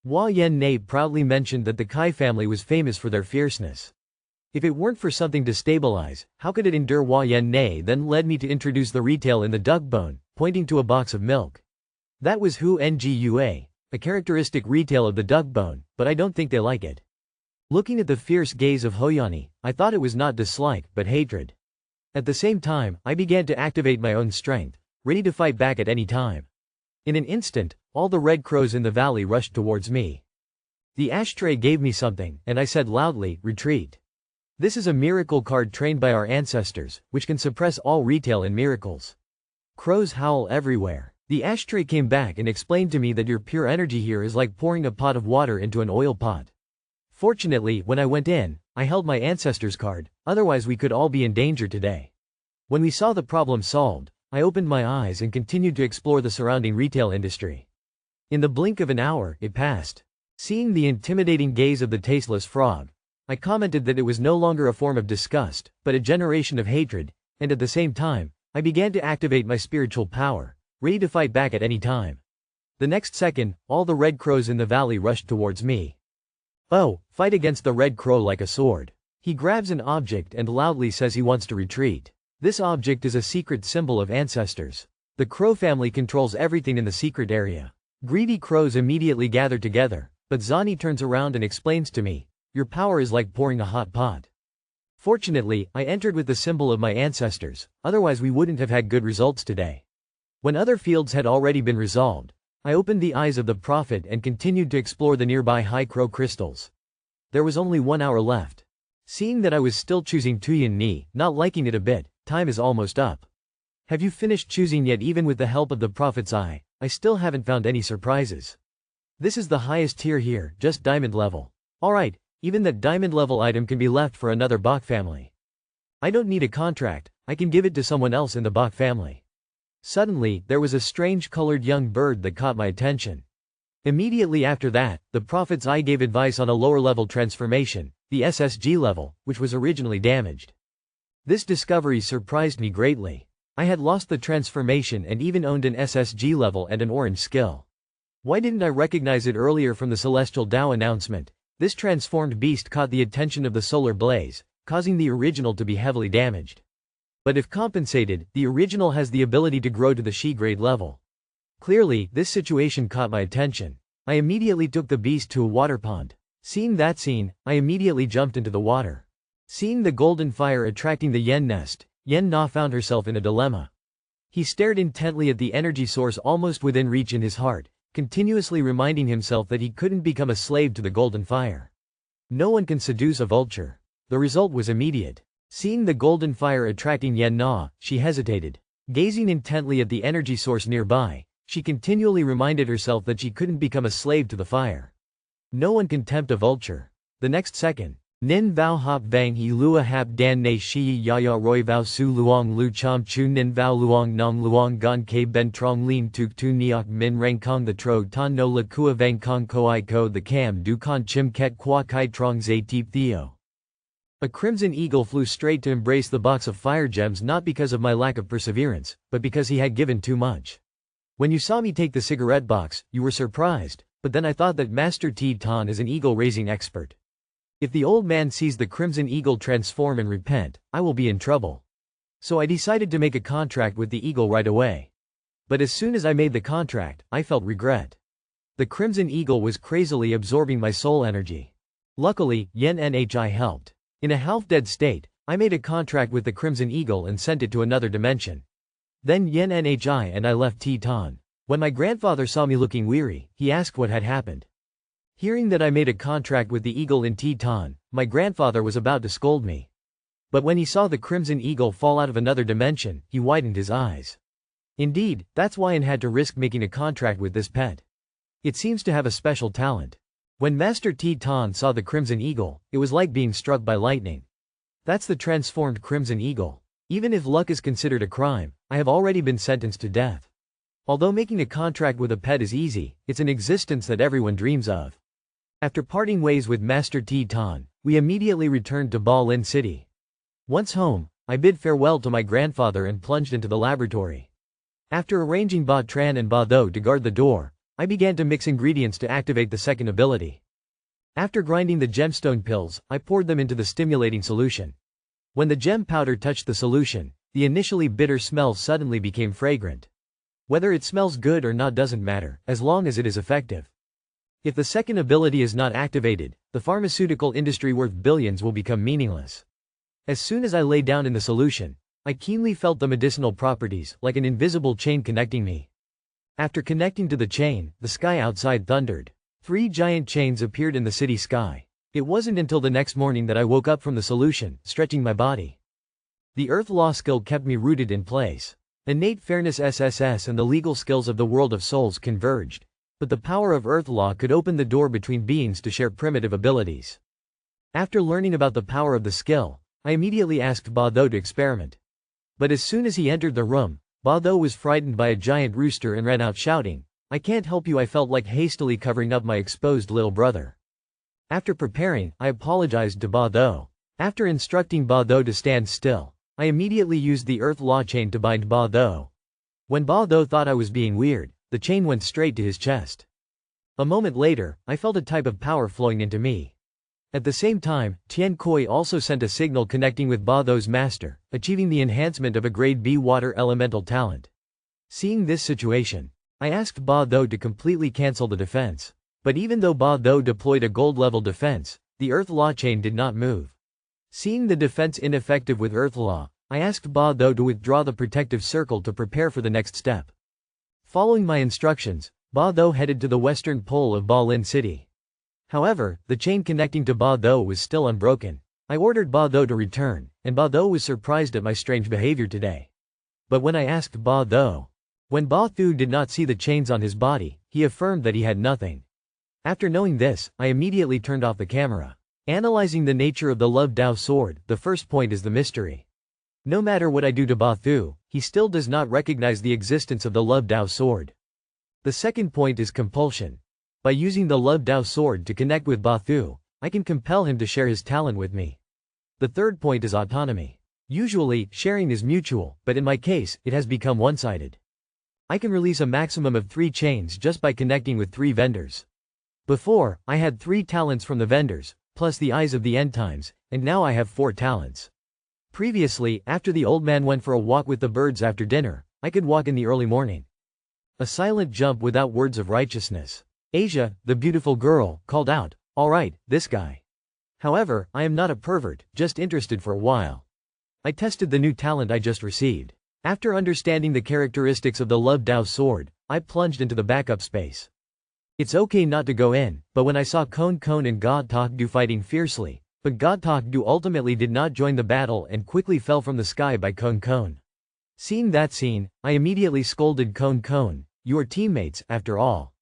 Hua Yen-ne proudly mentioned that the Kai family was famous for their fierceness. If it weren't for something to stabilize, how could it endure? Hua Yen-ne then led me to introduce the retail in the duck bone, pointing to a box of milk. That was Hu Ngua, a characteristic retail of the duck bone, but I don't think they like it. Looking at the fierce gaze of Hoyani, I thought it was not dislike, but hatred. At the same time, I began to activate my own strength, ready to fight back at any time. In an instant, all the red crows in the valley rushed towards me. The ashtray gave me something, and I said loudly, retreat. This is a miracle card trained by our ancestors, which can suppress all retail and miracles. Crows howl everywhere. The ashtray came back and explained to me that your pure energy here is like pouring a pot of water into an oil pot. Fortunately, when I went in, I held my ancestors card, otherwise we could all be in danger today. When we saw the problem solved, I opened my eyes and continued to explore the surrounding retail industry. In the blink of an hour, it passed. Seeing the intimidating gaze of the tasteless frog, I commented that it was no longer a form of disgust, but a generation of hatred, and at the same time, I began to activate my spiritual power, ready to fight back at any time. The next second, all the red crows in the valley rushed towards me. Oh, fight against the red crow like a sword. He grabs an object and loudly says he wants to retreat. This object is a secret symbol of ancestors. The crow family controls everything in the secret area. Greedy crows immediately gather together, but Zani turns around and explains to me, your power is like pouring a hot pot. Fortunately, I entered with the symbol of my ancestors, otherwise we wouldn't have had good results today. When other fields had already been resolved, I opened the eyes of the prophet and continued to explore the nearby high crow crystals. There was only 1 hour left. Seeing that I was still choosing Tuyen Ni, not liking it a bit, time is almost up. Have you finished choosing yet? Even with the help of the prophet's eye, I still haven't found any surprises. This is the highest tier here, just diamond level. Alright, even that diamond level item can be left for another Bak family. I don't need a contract, I can give it to someone else in the Bak family. Suddenly, there was a strange colored young bird that caught my attention. Immediately after that, the prophet's eye gave advice on a lower level transformation, the SSG level, which was originally damaged. This discovery surprised me greatly. I had lost the transformation and even owned an SSG level and an orange skill. Why didn't I recognize it earlier from the Celestial Dao announcement? This transformed beast caught the attention of the solar blaze, causing the original to be heavily damaged. But if compensated, the original has the ability to grow to the Shi grade level. Clearly, this situation caught my attention. I immediately took the beast to a water pond. Seeing that scene, I immediately jumped into the water. Seeing the golden fire attracting the Yen nest, Yen Na found herself in a dilemma. He stared intently at the energy source almost within reach in his heart, continuously reminding himself that he couldn't become a slave to the golden fire. No one can seduce a vulture. The result was immediate. Seeing the golden fire attracting Yen Na, she hesitated. Gazing intently at the energy source nearby, she continually reminded herself that she couldn't become a slave to the fire. No one can tempt a vulture. The next second, Nin Vao Hop Vang He Lua Hap Dan Ne Shi Yaya Roy Vao Su Luong Lu Chom Chu Nin Vao Luong Nam Luong Gon Ke Ben Trong Lin Tuk Tu Niok Min Rang Kong The Trog Ton No La Kua Vang Kong Koi Ko The Cam Du Con Chim Ket Kwa Kai Trong Zay Teep Theo. A crimson eagle flew straight to embrace the box of fire gems, not because of my lack of perseverance, but because he had given too much. When you saw me take the cigarette box, you were surprised, but then I thought that Master T Tan is an eagle-raising expert. If the old man sees the crimson eagle transform and repent, I will be in trouble. So I decided to make a contract with the eagle right away. But as soon as I made the contract, I felt regret. The crimson eagle was crazily absorbing my soul energy. Luckily, Yen Nhi helped. In a half-dead state, I made a contract with the crimson eagle and sent it to another dimension. Then Yen Nhi and I left T-Tan. When my grandfather saw me looking weary, he asked what had happened. Hearing that I made a contract with the eagle in T-Tan, my grandfather was about to scold me. But when he saw the crimson eagle fall out of another dimension, he widened his eyes. Indeed, that's why I had to risk making a contract with this pet. It seems to have a special talent. When Master T-Tan saw the crimson eagle, it was like being struck by lightning. That's the transformed crimson eagle. Even if luck is considered a crime, I have already been sentenced to death. Although making a contract with a pet is easy, it's an existence that everyone dreams of. After parting ways with Master T-Tan, we immediately returned to Ba Lin City. Once home, I bid farewell to my grandfather and plunged into the laboratory. After arranging Ba Tran and Ba Tho to guard the door, I began to mix ingredients to activate the second ability. After grinding the gemstone pills, I poured them into the stimulating solution. When the gem powder touched the solution, the initially bitter smell suddenly became fragrant. Whether it smells good or not doesn't matter, as long as it is effective. If the second ability is not activated, the pharmaceutical industry worth billions will become meaningless. As soon as I lay down in the solution, I keenly felt the medicinal properties, like an invisible chain connecting me. After connecting to the chain, the sky outside thundered. 3 giant chains appeared in the city sky. It wasn't until the next morning that I woke up from the solution, stretching my body. The Earth Law skill kept me rooted in place. Innate fairness SSS and the legal skills of the world of souls converged, but the power of Earth Law could open the door between beings to share primitive abilities. After learning about the power of the skill, I immediately asked Ba Tho to experiment. But as soon as he entered the room, Ba Tho was frightened by a giant rooster and ran out shouting, "I can't help you." I felt like hastily covering up my exposed little brother. After preparing, I apologized to Ba Tho. After instructing Ba Tho to stand still, I immediately used the Earth Law chain to bind Ba Tho. When Ba Tho thought I was being weird, the chain went straight to his chest. A moment later, I felt a type of power flowing into me. At the same time, Tian Koi also sent a signal connecting with Ba Tho's master, achieving the enhancement of a grade B water elemental talent. Seeing this situation, I asked Ba Tho to completely cancel the defense. But even though Ba Tho deployed a gold-level defense, the Earth Law chain did not move. Seeing the defense ineffective with Earth Law, I asked Ba Tho to withdraw the protective circle to prepare for the next step. Following my instructions, Ba Tho headed to the western pole of Ba Lin City. However, the chain connecting to Ba Tho was still unbroken. I ordered Ba Tho to return, and Ba Tho was surprised at my strange behavior today. But when I asked Ba Tho, when Ba Thu did not see the chains on his body, he affirmed that he had nothing. After knowing this, I immediately turned off the camera. Analyzing the nature of the Love Dao sword, the first point is the mystery. No matter what I do to Ba Thu, he still does not recognize the existence of the Love Dao sword. The second point is compulsion. By using the Love Dao sword to connect with Ba Thu, I can compel him to share his talent with me. The third point is autonomy. Usually, sharing is mutual, but in my case, it has become one-sided. I can release a maximum of 3 chains just by connecting with 3 vendors. Before, I had 3 talents from the vendors, plus the eyes of the end times, and now I have 4 talents. Previously, after the old man went for a walk with the birds after dinner, I could walk in the early morning. A silent jump without words of righteousness. Asia, the beautiful girl, called out, "All right, this guy." However, I am not a pervert, just interested for a while. I tested the new talent I just received. After understanding the characteristics of the Love Dao sword, I plunged into the backup space. It's okay not to go in, but when I saw Kon Kon and God Tok Du fighting fiercely, but God Tok Du ultimately did not join the battle and quickly fell from the sky by Kon Kon. Seeing that scene, I immediately scolded Kon Kon, "You are teammates, after all.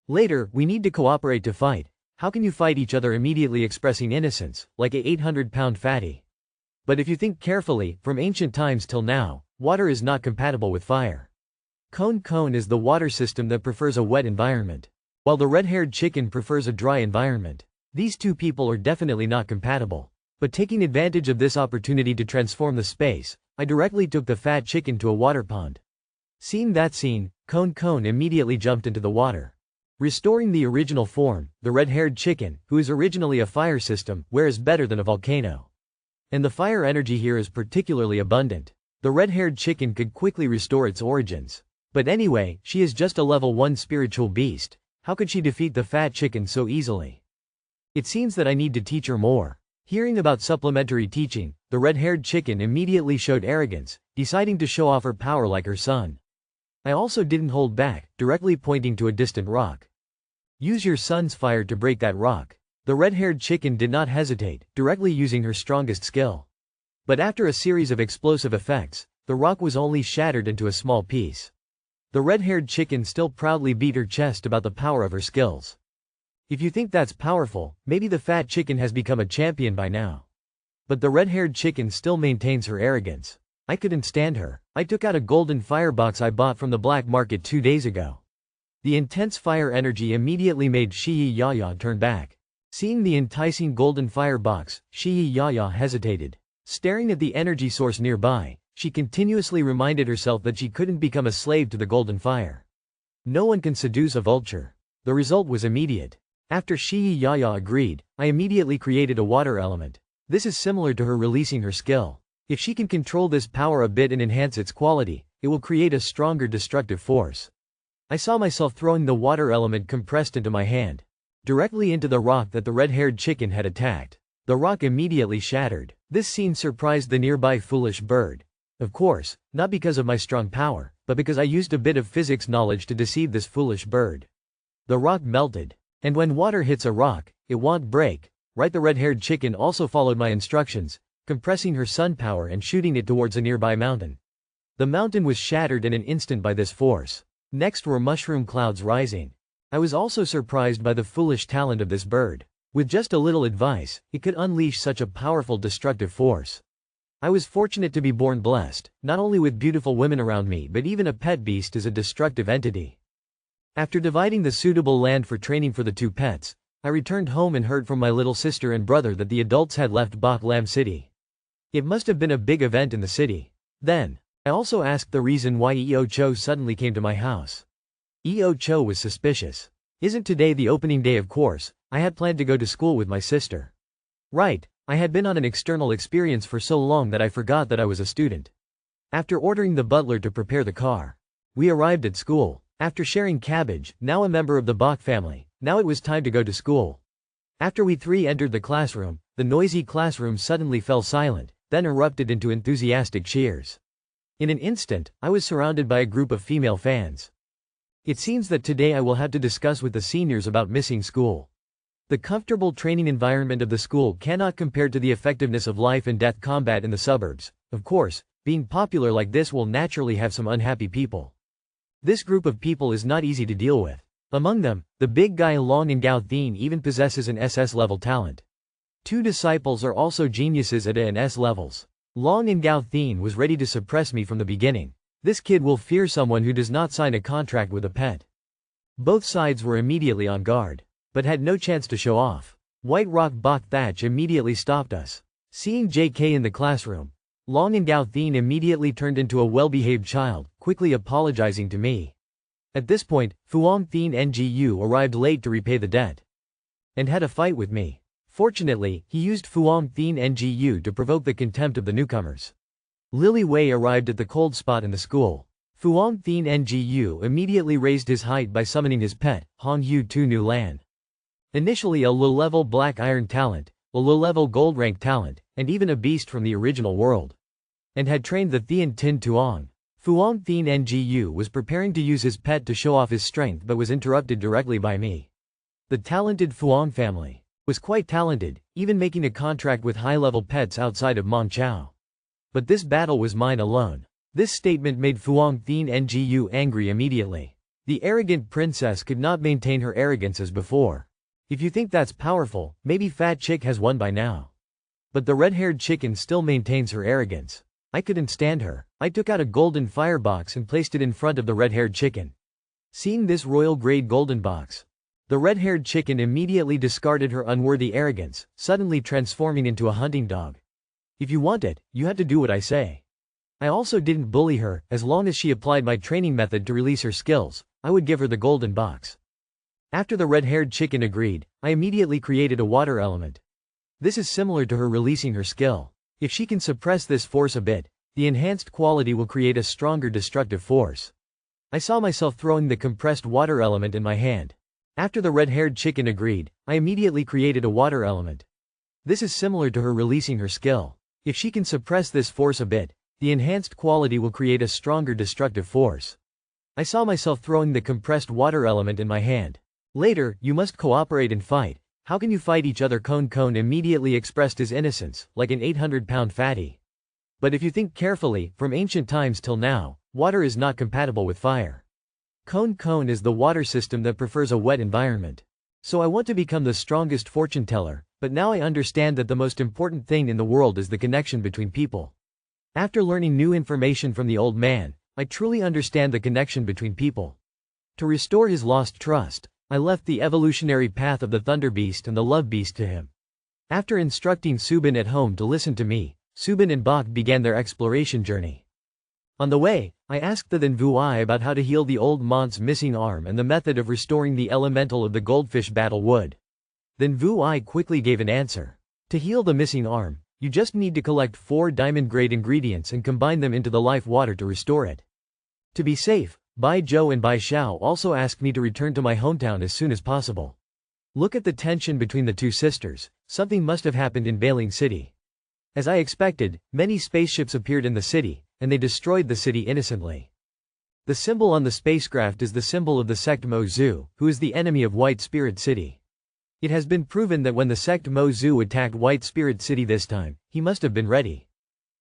Later, we need to cooperate to fight. How can you fight each other?" immediately expressing innocence, like a 800-pound fatty. But if you think carefully, from ancient times till now, water is not compatible with fire. Kon Kon is the water system that prefers a wet environment, while the red-haired chicken prefers a dry environment. These two people are definitely not compatible. But taking advantage of this opportunity to transform the space, I directly took the fat chicken to a water pond. Seeing that scene, Kon Kon immediately jumped into the water, restoring the original form. The red-haired chicken, who is originally a fire system, wears better than a volcano. And the fire energy here is particularly abundant. The red-haired chicken could quickly restore its origins. But anyway, she is just a level 1 spiritual beast. How could she defeat the fat chicken so easily? It seems that I need to teach her more. Hearing about supplementary teaching, the red-haired chicken immediately showed arrogance, deciding to show off her power like her son. I also didn't hold back, directly pointing to a distant rock. "Use your son's fire to break that rock." The red-haired chicken did not hesitate, directly using her strongest skill. But after a series of explosive effects, the rock was only shattered into a small piece. The red-haired chicken still proudly beat her chest about the power of her skills. If you think that's powerful, maybe the fat chicken has become a champion by now. But the red-haired chicken still maintains her arrogance. I couldn't stand her. I took out a golden firebox I bought from the black market 2 days ago. The intense fire energy immediately made Shi Yaya turn back. Seeing the enticing golden firebox, Shi Yaya hesitated. Staring at the energy source nearby, she continuously reminded herself that she couldn't become a slave to the golden fire. No one can seduce a vulture. The result was immediate. After Shi Yaya agreed, I immediately created a water element. This is similar to her releasing her skill. If she can control this power a bit and enhance its quality, it will create a stronger destructive force. I saw myself throwing the water element compressed into my hand, directly into the rock that the red-haired chicken had attacked. The rock immediately shattered. This scene surprised the nearby foolish bird. Of course, not because of my strong power, but because I used a bit of physics knowledge to deceive this foolish bird. The rock melted. And when water hits a rock, it won't break, right? The red-haired chicken also followed my instructions, compressing her sun power and shooting it towards a nearby mountain. The mountain was shattered in an instant by this force. Next were mushroom clouds rising. I was also surprised by the foolish talent of this bird. With just a little advice, it could unleash such a powerful destructive force. I was fortunate to be born blessed, not only with beautiful women around me but even a pet beast is a destructive entity. After dividing the suitable land for training for the 2 pets, I returned home and heard from my little sister and brother that the adults had left Bok Lam City. It must have been a big event in the city. Then, I also asked the reason why Eo Cho suddenly came to my house. Eo Cho was suspicious. "Isn't today the opening day?" Of course, I had planned to go to school with my sister. Right, I had been on an external experience for so long that I forgot that I was a student. After ordering the butler to prepare the car, we arrived at school. After sharing cabbage, now a member of the Bok family, now it was time to go to school. After we 3 entered the classroom, the noisy classroom suddenly fell silent, then erupted into enthusiastic cheers. In an instant, I was surrounded by a group of female fans. It seems that today I will have to discuss with the seniors about missing school. The comfortable training environment of the school cannot compare to the effectiveness of life and death combat in the suburbs. Of course, being popular like this will naturally have some unhappy people. This group of people is not easy to deal with. Among them, the big guy Long and Gao Thin even possesses an SS-level talent. 2 disciples are also geniuses at A and S levels. Long and Gao Thin was ready to suppress me from the beginning. This kid will fear someone who does not sign a contract with a pet. Both sides were immediately on guard, but had no chance to show off. White Rock Bok Thatch immediately stopped us. Seeing JK in the classroom, Long and Gao Thin immediately turned into a well-behaved child, quickly apologizing to me. At this point, Fuang Thin Ngu arrived late to repay the debt, and had a fight with me. Fortunately, he used Fuang Thin Ngu to provoke the contempt of the newcomers. Lily Wei arrived at the cold spot in the school. Fuang Thin Ngu immediately raised his height by summoning his pet, Hong Yu Tu Nu Lan. Initially a low-level black iron talent, a low-level gold rank talent, and even a beast from the original world. And had trained the Thian Tin Tuong. Fuang Thien Ngu was preparing to use his pet to show off his strength but was interrupted directly by me. The talented Fuang family was quite talented, even making a contract with high-level pets outside of Mongchao. But this battle was mine alone. This statement made Fuang Thien Ngu angry immediately. The arrogant princess could not maintain her arrogance as before. If you think that's powerful, maybe Fat Chick has won by now. But the red-haired chicken still maintains her arrogance. I couldn't stand her. I took out a golden firebox and placed it in front of the red-haired chicken. Seeing this royal-grade golden box, the red-haired chicken immediately discarded her unworthy arrogance, suddenly transforming into a hunting dog. If you want it, you have to do what I say. I also didn't bully her. As long as she applied my training method to release her skills, I would give her the golden box. After the red-haired chicken agreed, I immediately created a water element. This is similar to her releasing her skill. If she can suppress this force a bit, the enhanced quality will create a stronger destructive force. I saw myself throwing the compressed water element in my hand. After the red-haired chicken agreed, I immediately created a water element. This is similar to her releasing her skill. If she can suppress this force a bit, the enhanced quality will create a stronger destructive force. I saw myself throwing the compressed water element in my hand. Later, you must cooperate and fight. How can you fight each other? Cone immediately expressed his innocence, like an 800-pound fatty. But if you think carefully, from ancient times till now, water is not compatible with fire. Cone is the water system that prefers a wet environment. So I want to become the strongest fortune teller, but now I understand that the most important thing in the world is the connection between people. After learning new information from the old man, I truly understand the connection between people. To restore his lost trust, I left the evolutionary path of the Thunder Beast and the Love Beast to him. After instructing Subin at home to listen to me, Subin and Bak began their exploration journey. On the way, I asked the then Vuai about how to heal the old Mont's missing arm and the method of restoring the elemental of the goldfish battle wood. Then Vuai quickly gave an answer. To heal the missing arm, you just need to collect 4 diamond-grade ingredients and combine them into the life water to restore it. To be safe, Bai Zhou and Bai Xiao also asked me to return to my hometown as soon as possible. Look at the tension between the two sisters. Something must have happened in Bailing City. As I expected, many spaceships appeared in the city, and they destroyed the city innocently. The symbol on the spacecraft is the symbol of the sect Mo Zhu, who is the enemy of White Spirit City. It has been proven that when the sect Mo Zhu attacked White Spirit City this time, he must have been ready.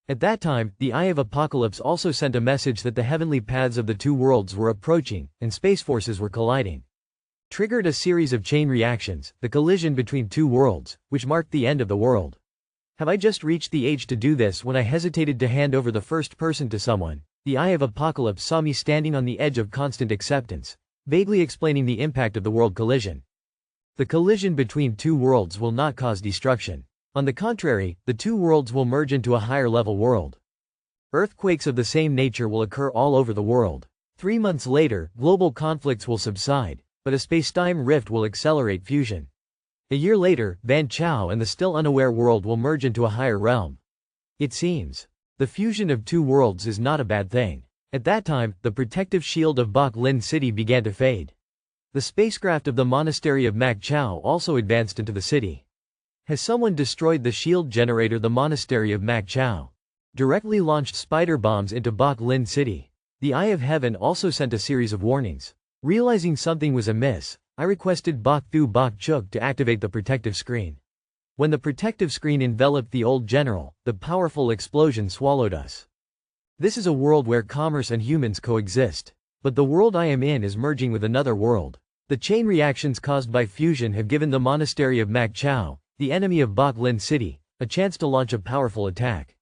At that time, the Eye of Apocalypse also sent a message that the heavenly paths of the two worlds were approaching, and space forces were colliding. Triggered a series of chain reactions, the collision between two worlds, which marked the end of the world. Have I just reached the age to do this? When I hesitated to hand over the first person to someone, the Eye of Apocalypse saw me standing on the edge of constant acceptance, vaguely explaining the impact of the world collision. The collision between two worlds will not cause destruction. On the contrary, the two worlds will merge into a higher-level world. Earthquakes of the same nature will occur all over the world. 3 months later, global conflicts will subside, but a spacetime rift will accelerate fusion. A year later, Van Chao and the still unaware world will merge into a higher realm. It seems. The fusion of two worlds is not a bad thing. At that time, the protective shield of Bak Lin City began to fade. The spacecraft of the monastery of Mak Chao also advanced into the city. Has someone destroyed the shield generator? The monastery of Mak Chao directly launched spider bombs into Bak Lin City. The Eye of Heaven also sent a series of warnings. Realizing something was amiss, I requested Bak Thu Bak Chuk to activate the protective screen. When the protective screen enveloped the old general, the powerful explosion swallowed us. This is a world where commerce and humans coexist. But the world I am in is merging with another world. The chain reactions caused by fusion have given the monastery of Mak Chao, the enemy of Bak Lin City, a chance to launch a powerful attack.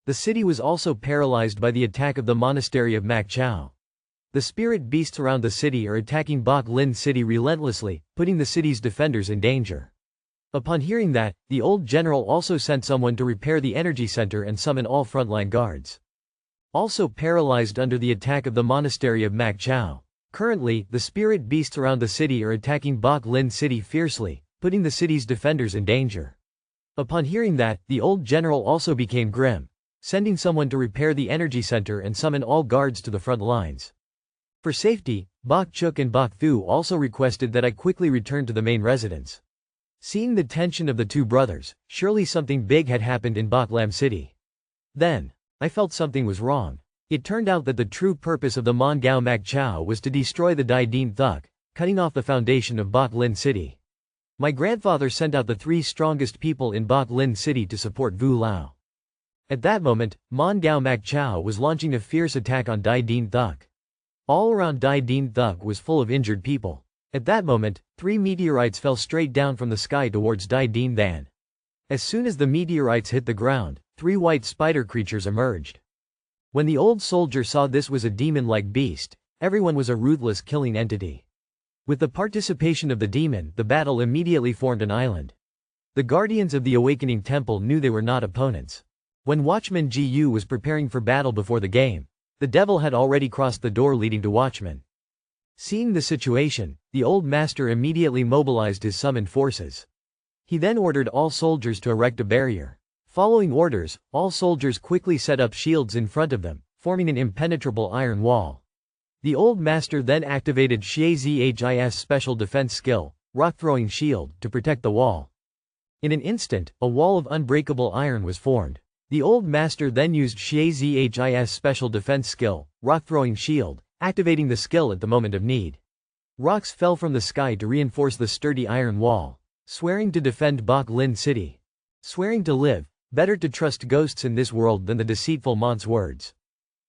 The city was also paralyzed by the attack of the monastery of Mak Chao. The spirit beasts around the city are attacking Bak Lin City relentlessly, putting the city's defenders in danger. Upon hearing that, the old general also sent someone to repair the energy center and summon all frontline guards. Also paralyzed under the attack of the monastery of Mak Chao. Currently, the spirit beasts around the city are attacking Bak Lin City fiercely, putting the city's defenders in danger. Upon hearing that, the old general also became grim, sending someone to repair the energy center and summon all guards to the front lines. For safety, Bak Chuk and Bak Thu also requested that I quickly return to the main residence. Seeing the tension of the two brothers, surely something big had happened in Bak Lam City. Then, I felt something was wrong. It turned out that the true purpose of the Mon Gao Mak Chao was to destroy the Dai Din Thuk, cutting off the foundation of Bok Lin City. My grandfather sent out the 3 strongest people in Bok Lin City to support Vu Lao. At that moment, Mon Gao Mak Chao was launching a fierce attack on Dai Din Thuk. All around Dai Din Thuk was full of injured people. At that moment, 3 meteorites fell straight down from the sky towards Dai Din Than. As soon as the meteorites hit the ground, 3 white spider creatures emerged. When the old soldier saw this was a demon-like beast, everyone was a ruthless killing entity. With the participation of the demon, the battle immediately formed an island. The guardians of the awakening temple knew they were not opponents. When Watchman Gu was preparing for battle before the game, the devil had already crossed the door leading to Watchman. Seeing the situation, the old master immediately mobilized his summoned forces. He then ordered all soldiers to erect a barrier. Following orders, all soldiers quickly set up shields in front of them, forming an impenetrable iron wall. The old master then activated Zhiz's special defense skill, Rock Throwing Shield, to protect the wall. In an instant, a wall of unbreakable iron was formed. The old master then used Zhiz's special defense skill, Rock Throwing Shield, activating the skill at the moment of need. Rocks fell from the sky to reinforce the sturdy iron wall. Swearing to defend Bok Lin City. Swearing to live, better to trust ghosts in this world than the deceitful Mont's words.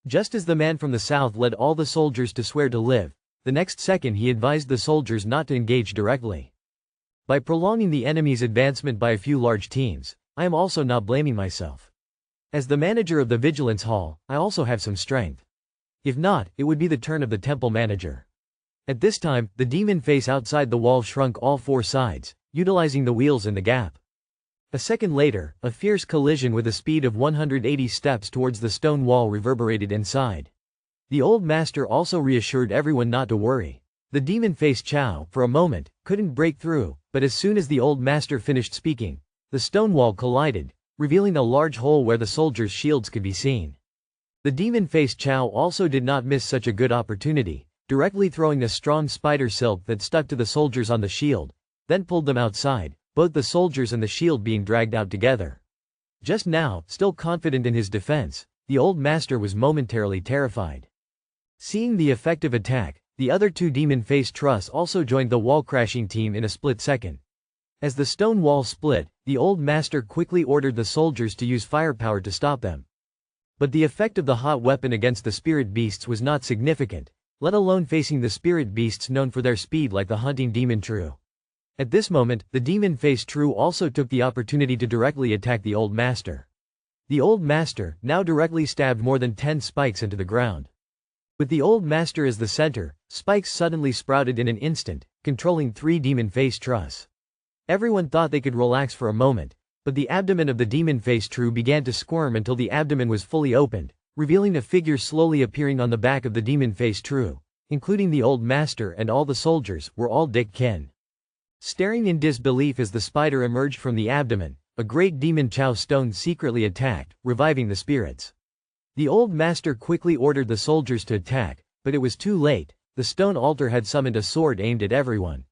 Just as the man from the south led all the soldiers to swear to live, the next second he advised the soldiers not to engage directly. By prolonging the enemy's advancement by a few large teams, I am also not blaming myself. As the manager of the Vigilance Hall, I also have some strength. If not, it would be the turn of the temple manager. At this time, the demon face outside the wall shrunk all 4 sides, utilizing the wheels in the gap. A second later, a fierce collision with a speed of 180 steps towards the stone wall reverberated inside. The old master also reassured everyone not to worry. The demon face Chao, for a moment, couldn't break through, but as soon as the old master finished speaking, the stone wall collided, revealing a large hole where the soldiers' shields could be seen. The demon face Chao also did not miss such a good opportunity, directly throwing a strong spider silk that stuck to the soldiers on the shield, then pulled them outside, both the soldiers and the shield being dragged out together. Just now, still confident in his defense, the old master was momentarily terrified. Seeing the effective attack, the other 2 demon-faced truss also joined the wall-crashing team in a split second. As the stone wall split, the old master quickly ordered the soldiers to use firepower to stop them. But the effect of the hot weapon against the spirit beasts was not significant, let alone facing the spirit beasts known for their speed like the hunting demon True. At this moment, the demon-faced True also took the opportunity to directly attack the old master. The old master now directly stabbed more than 10 spikes into the ground. With the old master as the center, spikes suddenly sprouted in an instant, controlling 3 demon-faced truss. Everyone thought they could relax for a moment, but the abdomen of the demon-faced True began to squirm until the abdomen was fully opened, revealing a figure slowly appearing on the back of the demon-faced True, including the old master and all the soldiers, were all Dick Ken. Staring in disbelief as the spider emerged from the abdomen, a great demon Chao stone secretly attacked, reviving the spirits. The old master quickly ordered the soldiers to attack, but it was too late, the stone altar had summoned a sword aimed at everyone.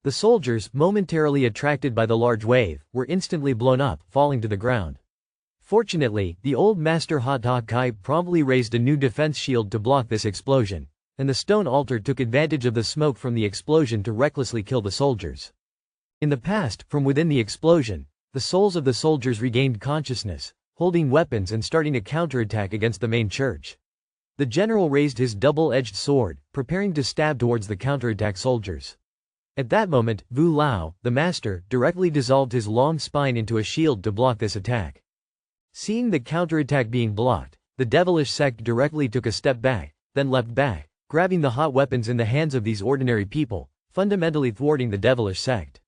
The soldiers, momentarily attracted by the large wave, were instantly blown up, falling to the ground. Fortunately, the old master Hata Kai promptly raised a new defense shield to block this explosion, and the stone altar took advantage of the smoke from the explosion to recklessly kill the soldiers. In the past, from within the explosion, the souls of the soldiers regained consciousness, holding weapons and starting a counterattack against the main church. The general raised his double-edged sword, preparing to stab towards the counterattack soldiers. At that moment, Vu Lao, the master, directly dissolved his long spine into a shield to block this attack. Seeing the counterattack being blocked, the devilish sect directly took a step back, then leapt back, grabbing the hot weapons in the hands of these ordinary people, fundamentally thwarting the devilish sect.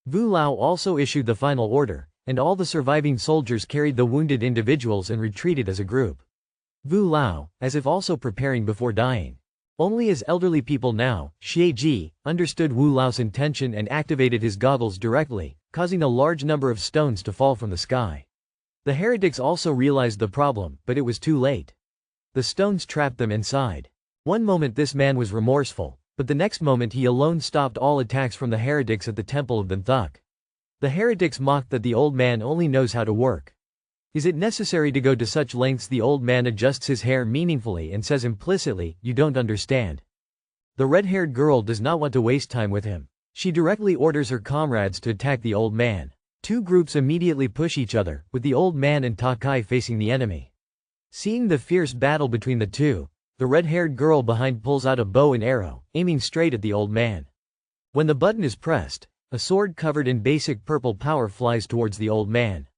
Vu Lao also issued the final order, and all the surviving soldiers carried the wounded individuals and retreated as a group. Vu Lao, as if also preparing before dying. Only as elderly people now, Xie Ji, understood Wu Lao's intention and activated his goggles directly, causing a large number of stones to fall from the sky. The heretics also realized the problem, but it was too late. The stones trapped them inside. One moment this man was remorseful, but the next moment he alone stopped all attacks from the heretics at the temple of the Thuk. The heretics mocked that the old man only knows how to work. Is it necessary to go to such lengths? The old man adjusts his hair meaningfully and says implicitly, "You don't understand." The red-haired girl does not want to waste time with him. She directly orders her comrades to attack the old man. Two groups immediately push each other, with the old man and Takai facing the enemy. Seeing the fierce battle between the two, the red-haired girl behind pulls out a bow and arrow, aiming straight at the old man. When the button is pressed, a sword covered in basic purple power flies towards the old man.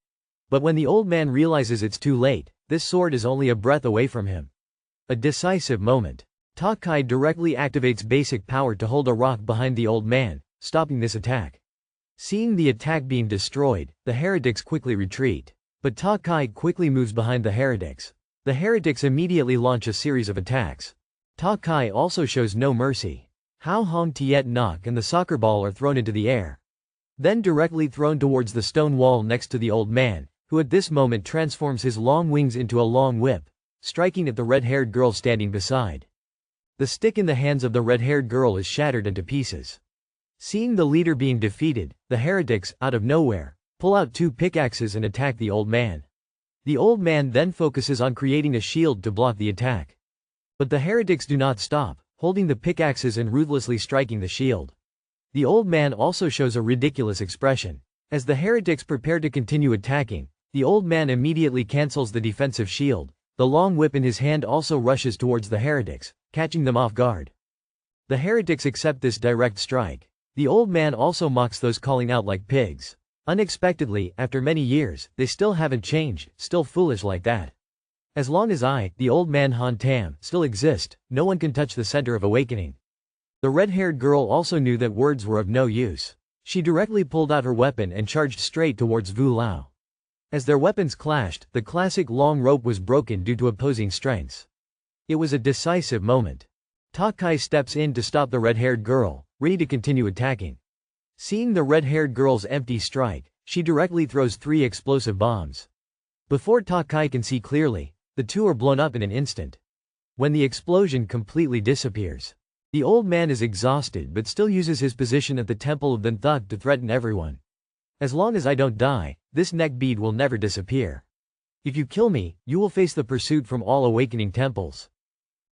But when the old man realizes it's too late, this sword is only a breath away from him. A decisive moment. Takai directly activates basic power to hold a rock behind the old man, stopping this attack. Seeing the attack being destroyed, the heretics quickly retreat. But Takai quickly moves behind the heretics. The heretics immediately launch a series of attacks. Takai also shows no mercy. Hao Hong Tiet Nok and the soccer ball are thrown into the air. Then directly thrown towards the stone wall next to the old man, who at this moment transforms his long wings into a long whip, striking at the red-haired girl standing beside. The stick in the hands of the red-haired girl is shattered into pieces. Seeing the leader being defeated, the heretics, out of nowhere, pull out two pickaxes and attack the old man. The old man then focuses on creating a shield to block the attack. But the heretics do not stop, holding the pickaxes and ruthlessly striking the shield. The old man also shows a ridiculous expression. As the heretics prepare to continue attacking, the old man immediately cancels the defensive shield. The long whip in his hand also rushes towards the heretics, catching them off guard. The heretics accept this direct strike. The old man also mocks those calling out like pigs. Unexpectedly, after many years, they still haven't changed, still foolish like that. As long as I, the old man Han Tam, still exist, no one can touch the center of awakening. The red-haired girl also knew that words were of no use. She directly pulled out her weapon and charged straight towards Vu Lao. As their weapons clashed, the classic long rope was broken due to opposing strengths. It was a decisive moment. Takai steps in to stop the red-haired girl, ready to continue attacking. Seeing the red-haired girl's empty strike, she directly throws 3 explosive bombs. Before Takai can see clearly, the two are blown up in an instant. When the explosion completely disappears, the old man is exhausted but still uses his position at the temple of the Thug to threaten everyone. As long as I don't die, this neck bead will never disappear. If you kill me, you will face the pursuit from all awakening temples.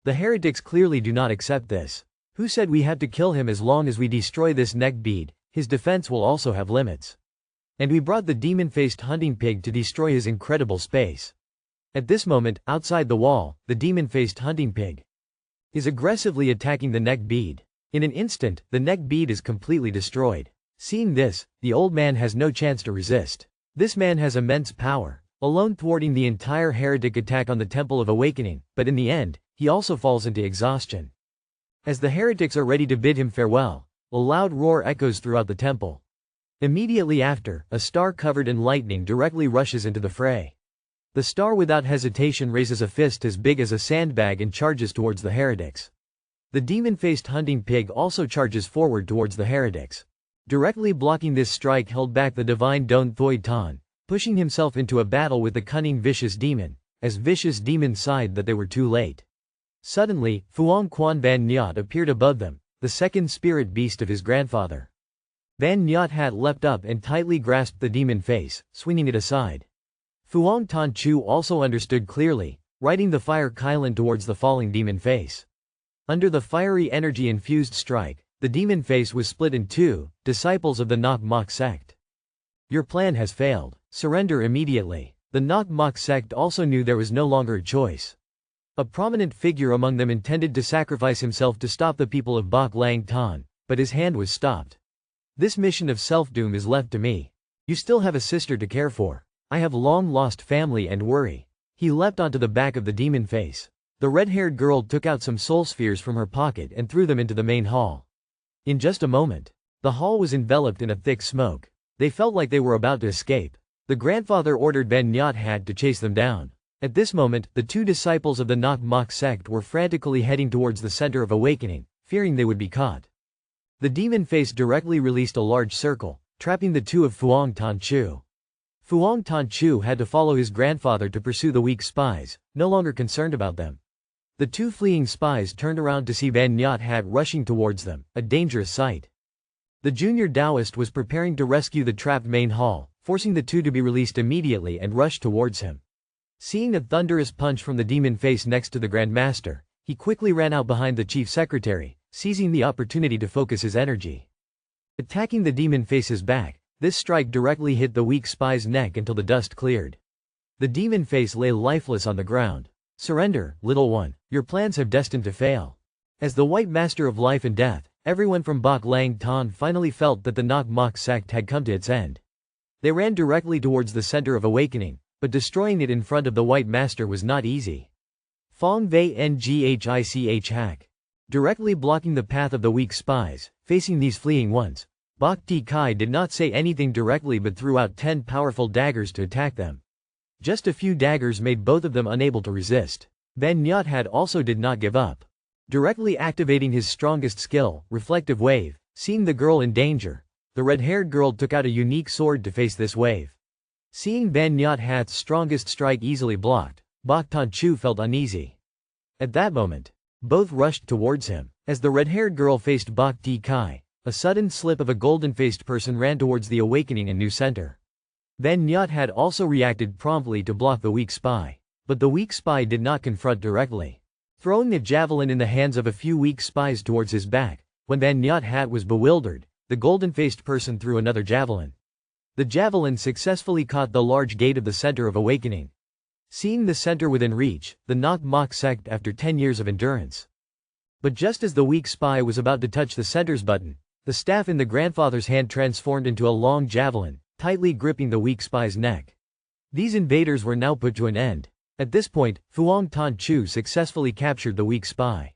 The heretics clearly do not accept this. Who said we have to kill him? As long as we destroy this neck bead, his defense will also have limits. And we brought the demon-faced hunting pig to destroy his incredible space. At this moment, outside the wall, the demon-faced hunting pig is aggressively attacking the neck bead. In an instant, the neck bead is completely destroyed. Seeing this, the old man has no chance to resist. This man has immense power, alone thwarting the entire heretic attack on the Temple of Awakening, but in the end, he also falls into exhaustion. As the heretics are ready to bid him farewell, a loud roar echoes throughout the temple. Immediately after, a star covered in lightning directly rushes into the fray. The star without hesitation raises a fist as big as a sandbag and charges towards the heretics. The demon-faced hunting pig also charges forward towards the heretics. Directly blocking this strike held back the divine Don Thoi Tan, pushing himself into a battle with the cunning vicious demon, as vicious demon sighed that they were too late. Suddenly, Phuong Quan Ban Nyat appeared above them, the second spirit beast of his grandfather. Ban Nyat had leapt up and tightly grasped the demon face, swinging it aside. Phuong Tan Chu also understood clearly, riding the fire Kylan towards the falling demon face. Under the fiery energy-infused strike, the demon face was split in two, disciples of the Nok Mok sect. Your plan has failed. Surrender immediately. The Nok Mok sect also knew there was no longer a choice. A prominent figure among them intended to sacrifice himself to stop the people of Bok Lang Tan, but his hand was stopped. This mission of self-doom is left to me. You still have a sister to care for. I have long lost family and worry. He leapt onto the back of the demon face. The red-haired girl took out some soul spheres from her pocket and threw them into the main hall. In just a moment, the hall was enveloped in a thick smoke. They felt like they were about to escape. The grandfather ordered Ben Nyat Had to chase them down. At this moment, the two disciples of the Nok Mok sect were frantically heading towards the center of awakening, fearing they would be caught. The demon face directly released a large circle, trapping the two of Phuong Tan Chu. Phuong Tan Chu had to follow his grandfather to pursue the weak spies, no longer concerned about them. The two fleeing spies turned around to see Ben Nyat Had rushing towards them, a dangerous sight. The junior Taoist was preparing to rescue the trapped main hall, forcing the two to be released immediately and rush towards him. Seeing a thunderous punch from the demon face next to the Grandmaster, he quickly ran out behind the chief secretary, seizing the opportunity to focus his energy. Attacking the demon face's back, this strike directly hit the weak spy's neck until the dust cleared. The demon face lay lifeless on the ground. "Surrender, little one, your plans have destined to fail." As the White Master of Life and Death, everyone from Bak Lang Tan finally felt that the Nok Mok sect had come to its end. They ran directly towards the center of awakening, but destroying it in front of the White Master was not easy. Fong Vei Nghich hack. Directly blocking the path of the weak spies, facing these fleeing ones, Bak Ti Kai did not say anything directly but threw out 10 powerful daggers to attack them. Just a few daggers made both of them unable to resist. Ban Nyat had also did not give up. Directly activating his strongest skill, Reflective Wave, seeing the girl in danger, the red-haired girl took out a unique sword to face this wave. Seeing Ban Nyat Hat's strongest strike easily blocked, Bak Tan Chu felt uneasy. At that moment, both rushed towards him. As the red-haired girl faced Bak Ti Kai, a sudden slip of a golden-faced person ran towards the awakening and new center. Ban Nyat had also reacted promptly to block the weak spy, but the weak spy did not confront directly. Throwing a javelin in the hands of a few weak spies towards his back, when Ban Nyat Hat was bewildered, the golden-faced person threw another javelin. The javelin successfully caught the large gate of the center of awakening. Seeing the center within reach, the Nok Mok sect after 10 years of endurance. But just as the weak spy was about to touch the center's button, the staff in the grandfather's hand transformed into a long javelin, tightly gripping the weak spy's neck. These invaders were now put to an end. At this point, Fuang Tan Chu successfully captured the weak spy.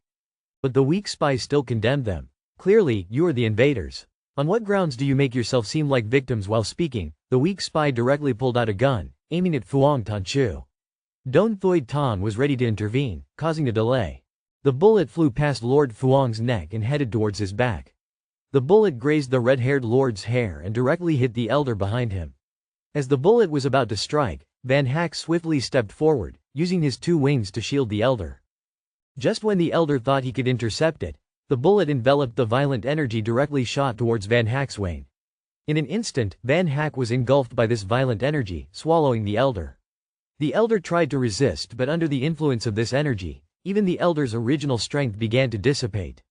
But the weak spy still condemned them. "Clearly, you are the invaders. On what grounds do you make yourself seem like victims?" While speaking, the weak spy directly pulled out a gun, aiming at Fuang Tan Chu. Don Thoy Tan was ready to intervene, causing a delay. The bullet flew past Lord Fuang's neck and headed towards his back. The bullet grazed the red-haired lord's hair and directly hit the elder behind him. As the bullet was about to strike, Van Hak swiftly stepped forward, using his 2 wings to shield the elder. Just when the elder thought he could intercept it, the bullet enveloped the violent energy directly shot towards Van Hak's wing. In an instant, Van Hak was engulfed by this violent energy, swallowing the elder. The elder tried to resist, but under the influence of this energy, even the elder's original strength began to dissipate.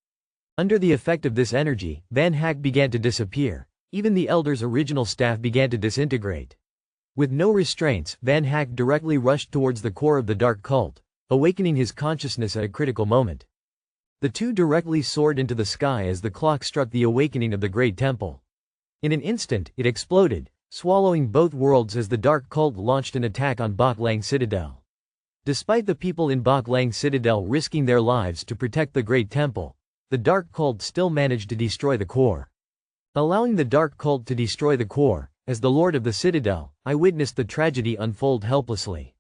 Under the effect of this energy, Van Hak began to disappear. Even the elder's original staff began to disintegrate. With no restraints, Van Hak directly rushed towards the core of the dark cult, awakening his consciousness at a critical moment. The two directly soared into the sky as the clock struck the awakening of the Great Temple. In an instant, it exploded, swallowing both worlds as the dark cult launched an attack on Bak Lang Citadel. Despite the people in Bak Lang Citadel risking their lives to protect the Great Temple, the dark cult still managed to destroy the core. Allowing the dark cult to destroy the core, as the Lord of the Citadel, I witnessed the tragedy unfold helplessly.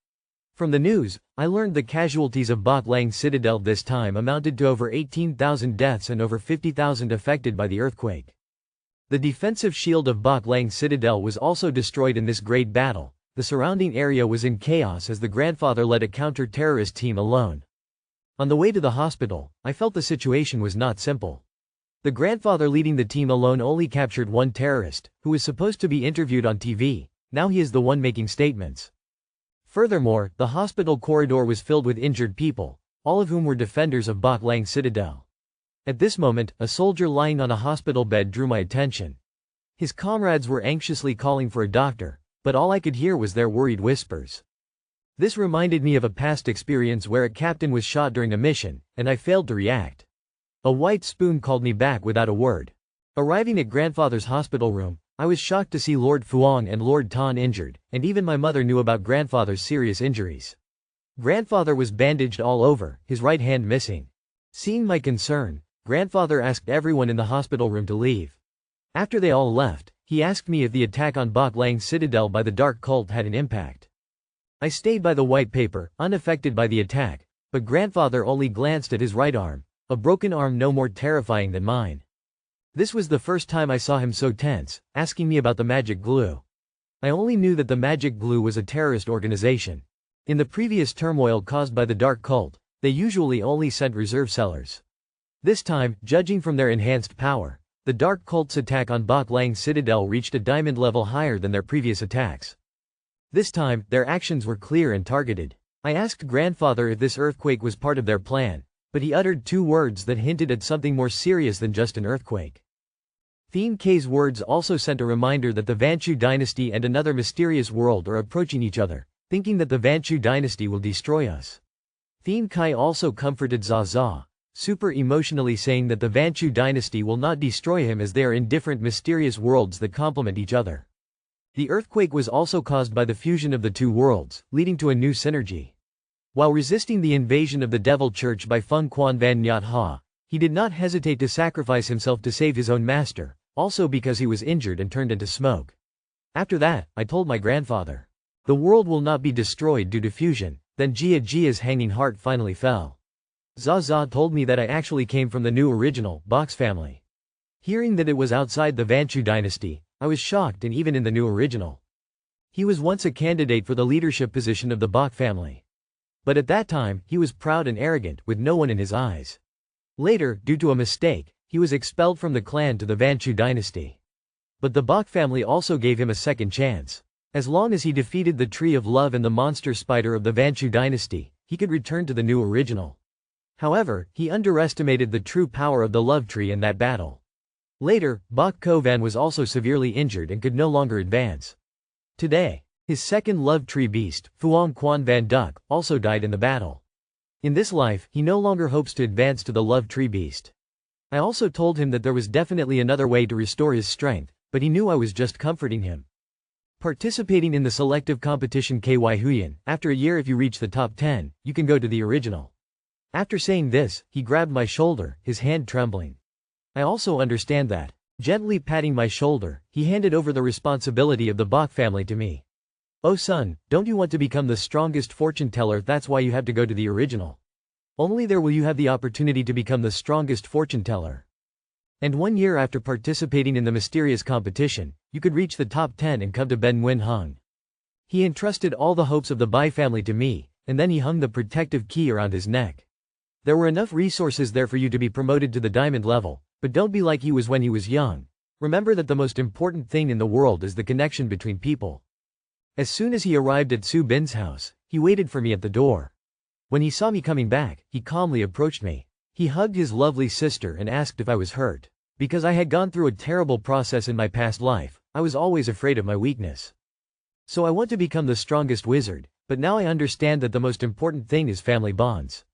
From the news, I learned the casualties of Bak Lang Citadel this time amounted to over 18,000 deaths and over 50,000 affected by the earthquake. The defensive shield of Bak Lang Citadel was also destroyed in this great battle. The surrounding area was in chaos as the grandfather led a counter-terrorist team alone. On the way to the hospital, I felt the situation was not simple. The grandfather leading the team alone only captured one terrorist, who was supposed to be interviewed on TV. Now he is the one making statements. Furthermore, the hospital corridor was filled with injured people, all of whom were defenders of Bak Lang Citadel. At this moment, a soldier lying on a hospital bed drew my attention. His comrades were anxiously calling for a doctor, but all I could hear was their worried whispers. This reminded me of a past experience where a captain was shot during a mission, and I failed to react. A white spoon called me back without a word. Arriving at grandfather's hospital room, I was shocked to see Lord Fuang and Lord Tan injured, and even my mother knew about grandfather's serious injuries. Grandfather was bandaged all over, his right hand missing. Seeing my concern, grandfather asked everyone in the hospital room to leave. After they all left, he asked me if the attack on Bak Lang Citadel by the dark cult had an impact. I stayed by the white paper, unaffected by the attack, but grandfather only glanced at his right arm, a broken arm no more terrifying than mine. This was the first time I saw him so tense, asking me about the magic glue. I only knew that the magic glue was a terrorist organization. In the previous turmoil caused by the dark cult, they usually only sent reserve sellers. This time, judging from their enhanced power, The dark cult's attack on Bok Lang Citadel reached a diamond level higher than their previous attacks. This time, their actions were clear and targeted. I asked grandfather if this earthquake was part of their plan, but he uttered two words that hinted at something more serious than just an earthquake. Thien K's words also sent a reminder that the Vanchu dynasty and another mysterious world are approaching each other, thinking that the Vanchu dynasty will destroy us. Thien Kai also comforted Zaza, super emotionally saying that the Vanchu dynasty will not destroy him as they are in different mysterious worlds that complement each other. The earthquake was also caused by the fusion of the two worlds, leading to a new synergy. While resisting the invasion of the Devil Church by Feng Quan Van Nyat Ha, he did not hesitate to sacrifice himself to save his own master, also because he was injured and turned into smoke. After that, I told my grandfather, the world will not be destroyed due to fusion. Then Jia Jia's hanging heart finally fell. Zaza told me that I actually came from the new original Bok's family. Hearing that it was outside the Vanchu dynasty, I was shocked, and even in the new original. He was once a candidate for the leadership position of the Bok family. But at that time, he was proud and arrogant, with no one in his eyes. Later, due to a mistake, he was expelled from the clan to the Vanchu dynasty. But the Bok family also gave him a second chance. As long as he defeated the Tree of Love and the monster spider of the Vanchu dynasty, he could return to the new original. However, he underestimated the true power of the Love Tree in that battle. Later, Bok Kovan was also severely injured and could no longer advance. Today, his second Love Tree beast, Phuong Quan Van Duc, also died in the battle. In this life, he no longer hopes to advance to the Love Tree beast. I also told him that there was definitely another way to restore his strength, but he knew I was just comforting him. Participating in the selective competition KY Huyan, after a year if you reach the top 10, you can go to the original. After saying this, he grabbed my shoulder, his hand trembling. I also understand that. Gently patting my shoulder, he handed over the responsibility of the Bok family to me. Oh son, don't you want to become the strongest fortune teller? That's why you have to go to the original. Only there will you have the opportunity to become the strongest fortune teller. And 1 year after participating in the mysterious competition, you could reach the top 10 and come to Ben Nguyen Hung. He entrusted all the hopes of the Bai family to me, and then he hung the protective key around his neck. There were enough resources there for you to be promoted to the diamond level, but don't be like he was when he was young. Remember that the most important thing in the world is the connection between people. As soon as he arrived at Su Bin's house, he waited for me at the door. When he saw me coming back, he calmly approached me. He hugged his lovely sister and asked if I was hurt. Because I had gone through a terrible process in my past life, I was always afraid of my weakness. So I want to become the strongest wizard, but now I understand that the most important thing is family bonds.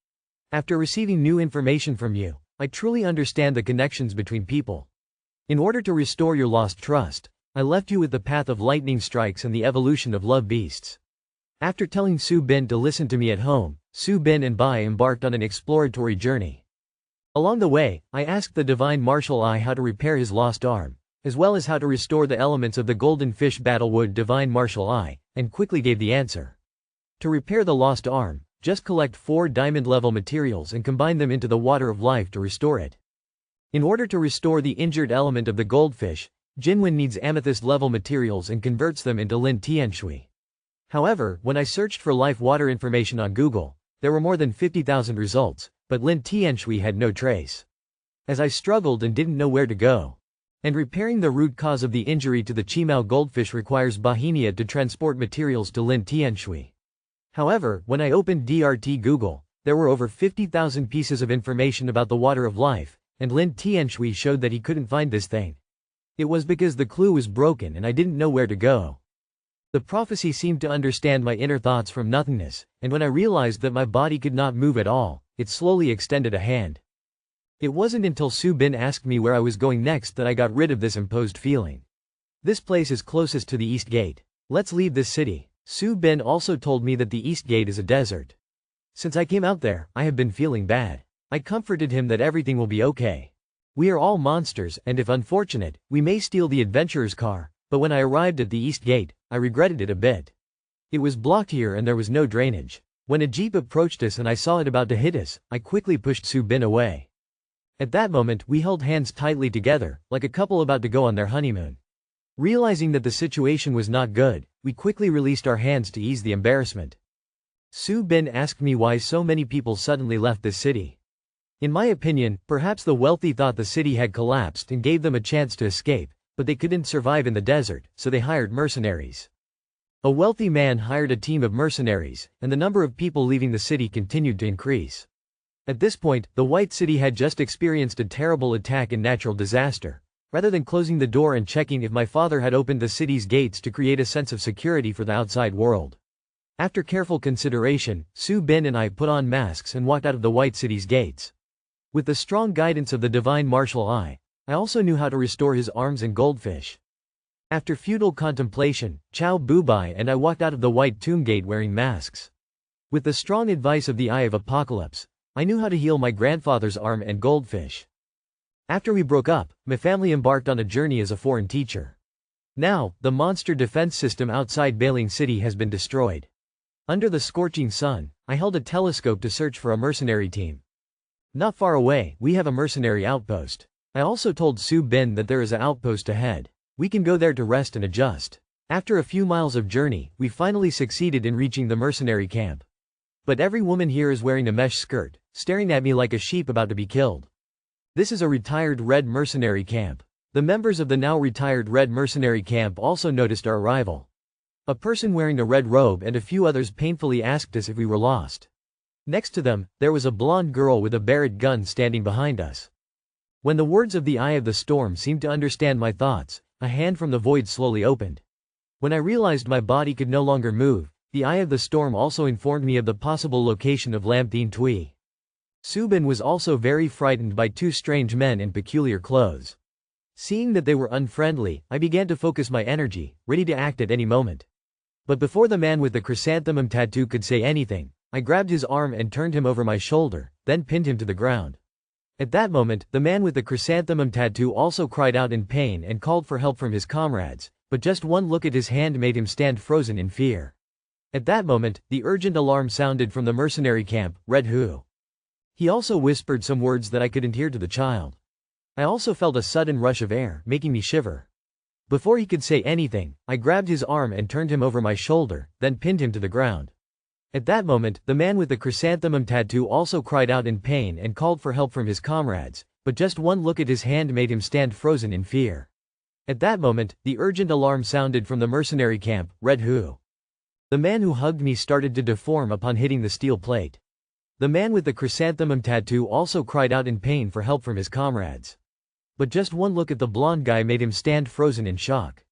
After receiving new information from you, I truly understand the connections between people. In order to restore your lost trust, I left you with the path of lightning strikes and the evolution of love beasts. After telling Su Bin to listen to me at home, Su Bin and Bai embarked on an exploratory journey. Along the way, I asked the divine martial eye how to repair his lost arm, as well as how to restore the elements of the golden fish battlewood divine martial eye, and quickly gave the answer. To repair the lost arm, just collect 4 diamond-level materials and combine them into the water of life to restore it. In order to restore the injured element of the goldfish, Jinwen needs amethyst-level materials and converts them into Lin Tianshui. However, when I searched for life water information on Google, there were more than 50,000 results, but Lin Tianshui had no trace. As I struggled and didn't know where to go. And repairing the root cause of the injury to the Chimao goldfish requires Bahenia to transport materials to Lin Tianshui. However, when I opened DRT Google, there were over 50,000 pieces of information about the water of life, and Lin Tianshui showed that he couldn't find this thing. It was because the clue was broken and I didn't know where to go. The prophecy seemed to understand my inner thoughts from nothingness, and when I realized that my body could not move at all, it slowly extended a hand. It wasn't until Su Bin asked me where I was going next that I got rid of this imposed feeling. This place is closest to the East Gate. Let's leave this city. Su Bin also told me that the East Gate is a desert. Since I came out there, I have been feeling bad. I comforted him that everything will be okay. We are all monsters, and if unfortunate, we may steal the adventurer's car, but when I arrived at the East Gate, I regretted it a bit. It was blocked here and there was no drainage. When a jeep approached us and I saw it about to hit us, I quickly pushed Su Bin away. At that moment, we held hands tightly together, like a couple about to go on their honeymoon. Realizing that the situation was not good, we quickly released our hands to ease the embarrassment. Su Bin asked me why so many people suddenly left this city. In my opinion, perhaps the wealthy thought the city had collapsed and gave them a chance to escape, but they couldn't survive in the desert, so they hired mercenaries. A wealthy man hired a team of mercenaries, and the number of people leaving the city continued to increase. At this point, the White City had just experienced a terrible attack and natural disaster. Rather than closing the door and checking if my father had opened the city's gates to create a sense of security for the outside world. After careful consideration, Su Bin and I put on masks and walked out of the White City's gates. With the strong guidance of the divine martial eye, I also knew how to restore his arms and goldfish. After futile contemplation, Chow Bubai and I walked out of the White Tomb Gate wearing masks. With the strong advice of the Eye of Apocalypse, I knew how to heal my grandfather's arm and goldfish. After we broke up, my family embarked on a journey as a foreign teacher. Now, the monster defense system outside Bailing City has been destroyed. Under the scorching sun, I held a telescope to search for a mercenary team. Not far away, we have a mercenary outpost. I also told Su Bin that there is an outpost ahead. We can go there to rest and adjust. After a few miles of journey, we finally succeeded in reaching the mercenary camp. But every woman here is wearing a mesh skirt, staring at me like a sheep about to be killed. This is a retired Red mercenary camp. The members of the now retired Red mercenary camp also noticed our arrival. A person wearing a red robe and a few others painfully asked us if we were lost. Next to them, there was a blonde girl with a Barrett gun standing behind us. When the words of the Eye of the Storm seemed to understand my thoughts, a hand from the void slowly opened. When I realized my body could no longer move, the Eye of the Storm also informed me of the possible location of Lamthine Tui. Su Bin was also very frightened by two strange men in peculiar clothes. Seeing that they were unfriendly, I began to focus my energy, ready to act at any moment. But before the man with the chrysanthemum tattoo could say anything, I grabbed his arm and turned him over my shoulder, then pinned him to the ground. At that moment, the man with the chrysanthemum tattoo also cried out in pain and called for help from his comrades, but just one look at his hand made him stand frozen in fear. At that moment, the urgent alarm sounded from the mercenary camp, Red Hu. He also whispered some words that I couldn't hear to the child. I also felt a sudden rush of air, making me shiver. Before he could say anything, I grabbed his arm and turned him over my shoulder, then pinned him to the ground. At that moment, the man with the chrysanthemum tattoo also cried out in pain and called for help from his comrades, but just one look at his hand made him stand frozen in fear. At that moment, the urgent alarm sounded from the mercenary camp, Red Hu. The man who hugged me started to deform upon hitting the steel plate. The man with the chrysanthemum tattoo also cried out in pain for help from his comrades. But just one look at the blonde guy made him stand frozen in shock.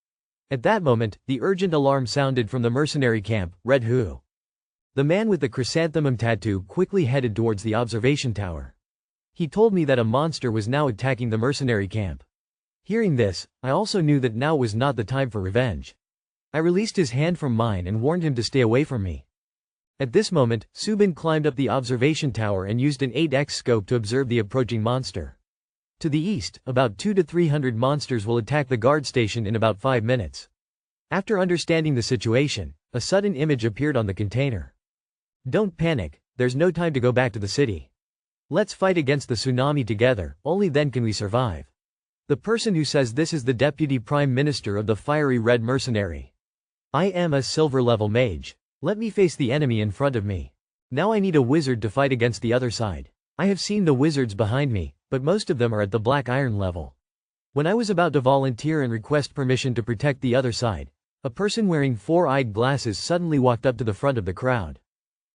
At that moment, the urgent alarm sounded from the mercenary camp, Red Hu. The man with the chrysanthemum tattoo quickly headed towards the observation tower. He told me that a monster was now attacking the mercenary camp. Hearing this, I also knew that now was not the time for revenge. I released his hand from mine and warned him to stay away from me. At this moment, Su Bin climbed up the observation tower and used an 8x scope to observe the approaching monster. To the east, about 200 to 300 monsters will attack the guard station in about 5 minutes. After understanding the situation, a sudden image appeared on the container. Don't panic, there's no time to go back to the city. Let's fight against the tsunami together, only then can we survive. The person who says this is the Deputy Prime Minister of the Fiery Red Mercenary. I am a silver-level mage. Let me face the enemy in front of me. Now I need a wizard to fight against the other side. I have seen the wizards behind me, but most of them are at the Black Iron level. When I was about to volunteer and request permission to protect the other side, a person wearing 4-eyed glasses suddenly walked up to the front of the crowd.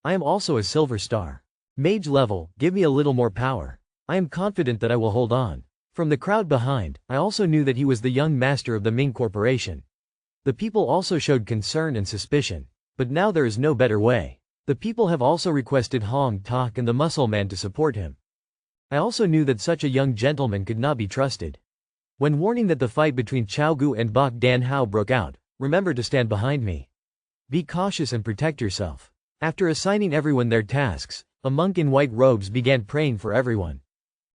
I am also a silver star. Mage level, give me a little more power. I am confident that I will hold on. From the crowd behind, I also knew that he was the young master of the Ming Corporation. The people also showed concern and suspicion. But now there is no better way. The people have also requested Hong Tak and the Muscle Man to support him. I also knew that such a young gentleman could not be trusted. When warning that the fight between Chao Gu and Bok Dan Hao broke out, remember to stand behind me. Be cautious and protect yourself. After assigning everyone their tasks, a monk in white robes began praying for everyone.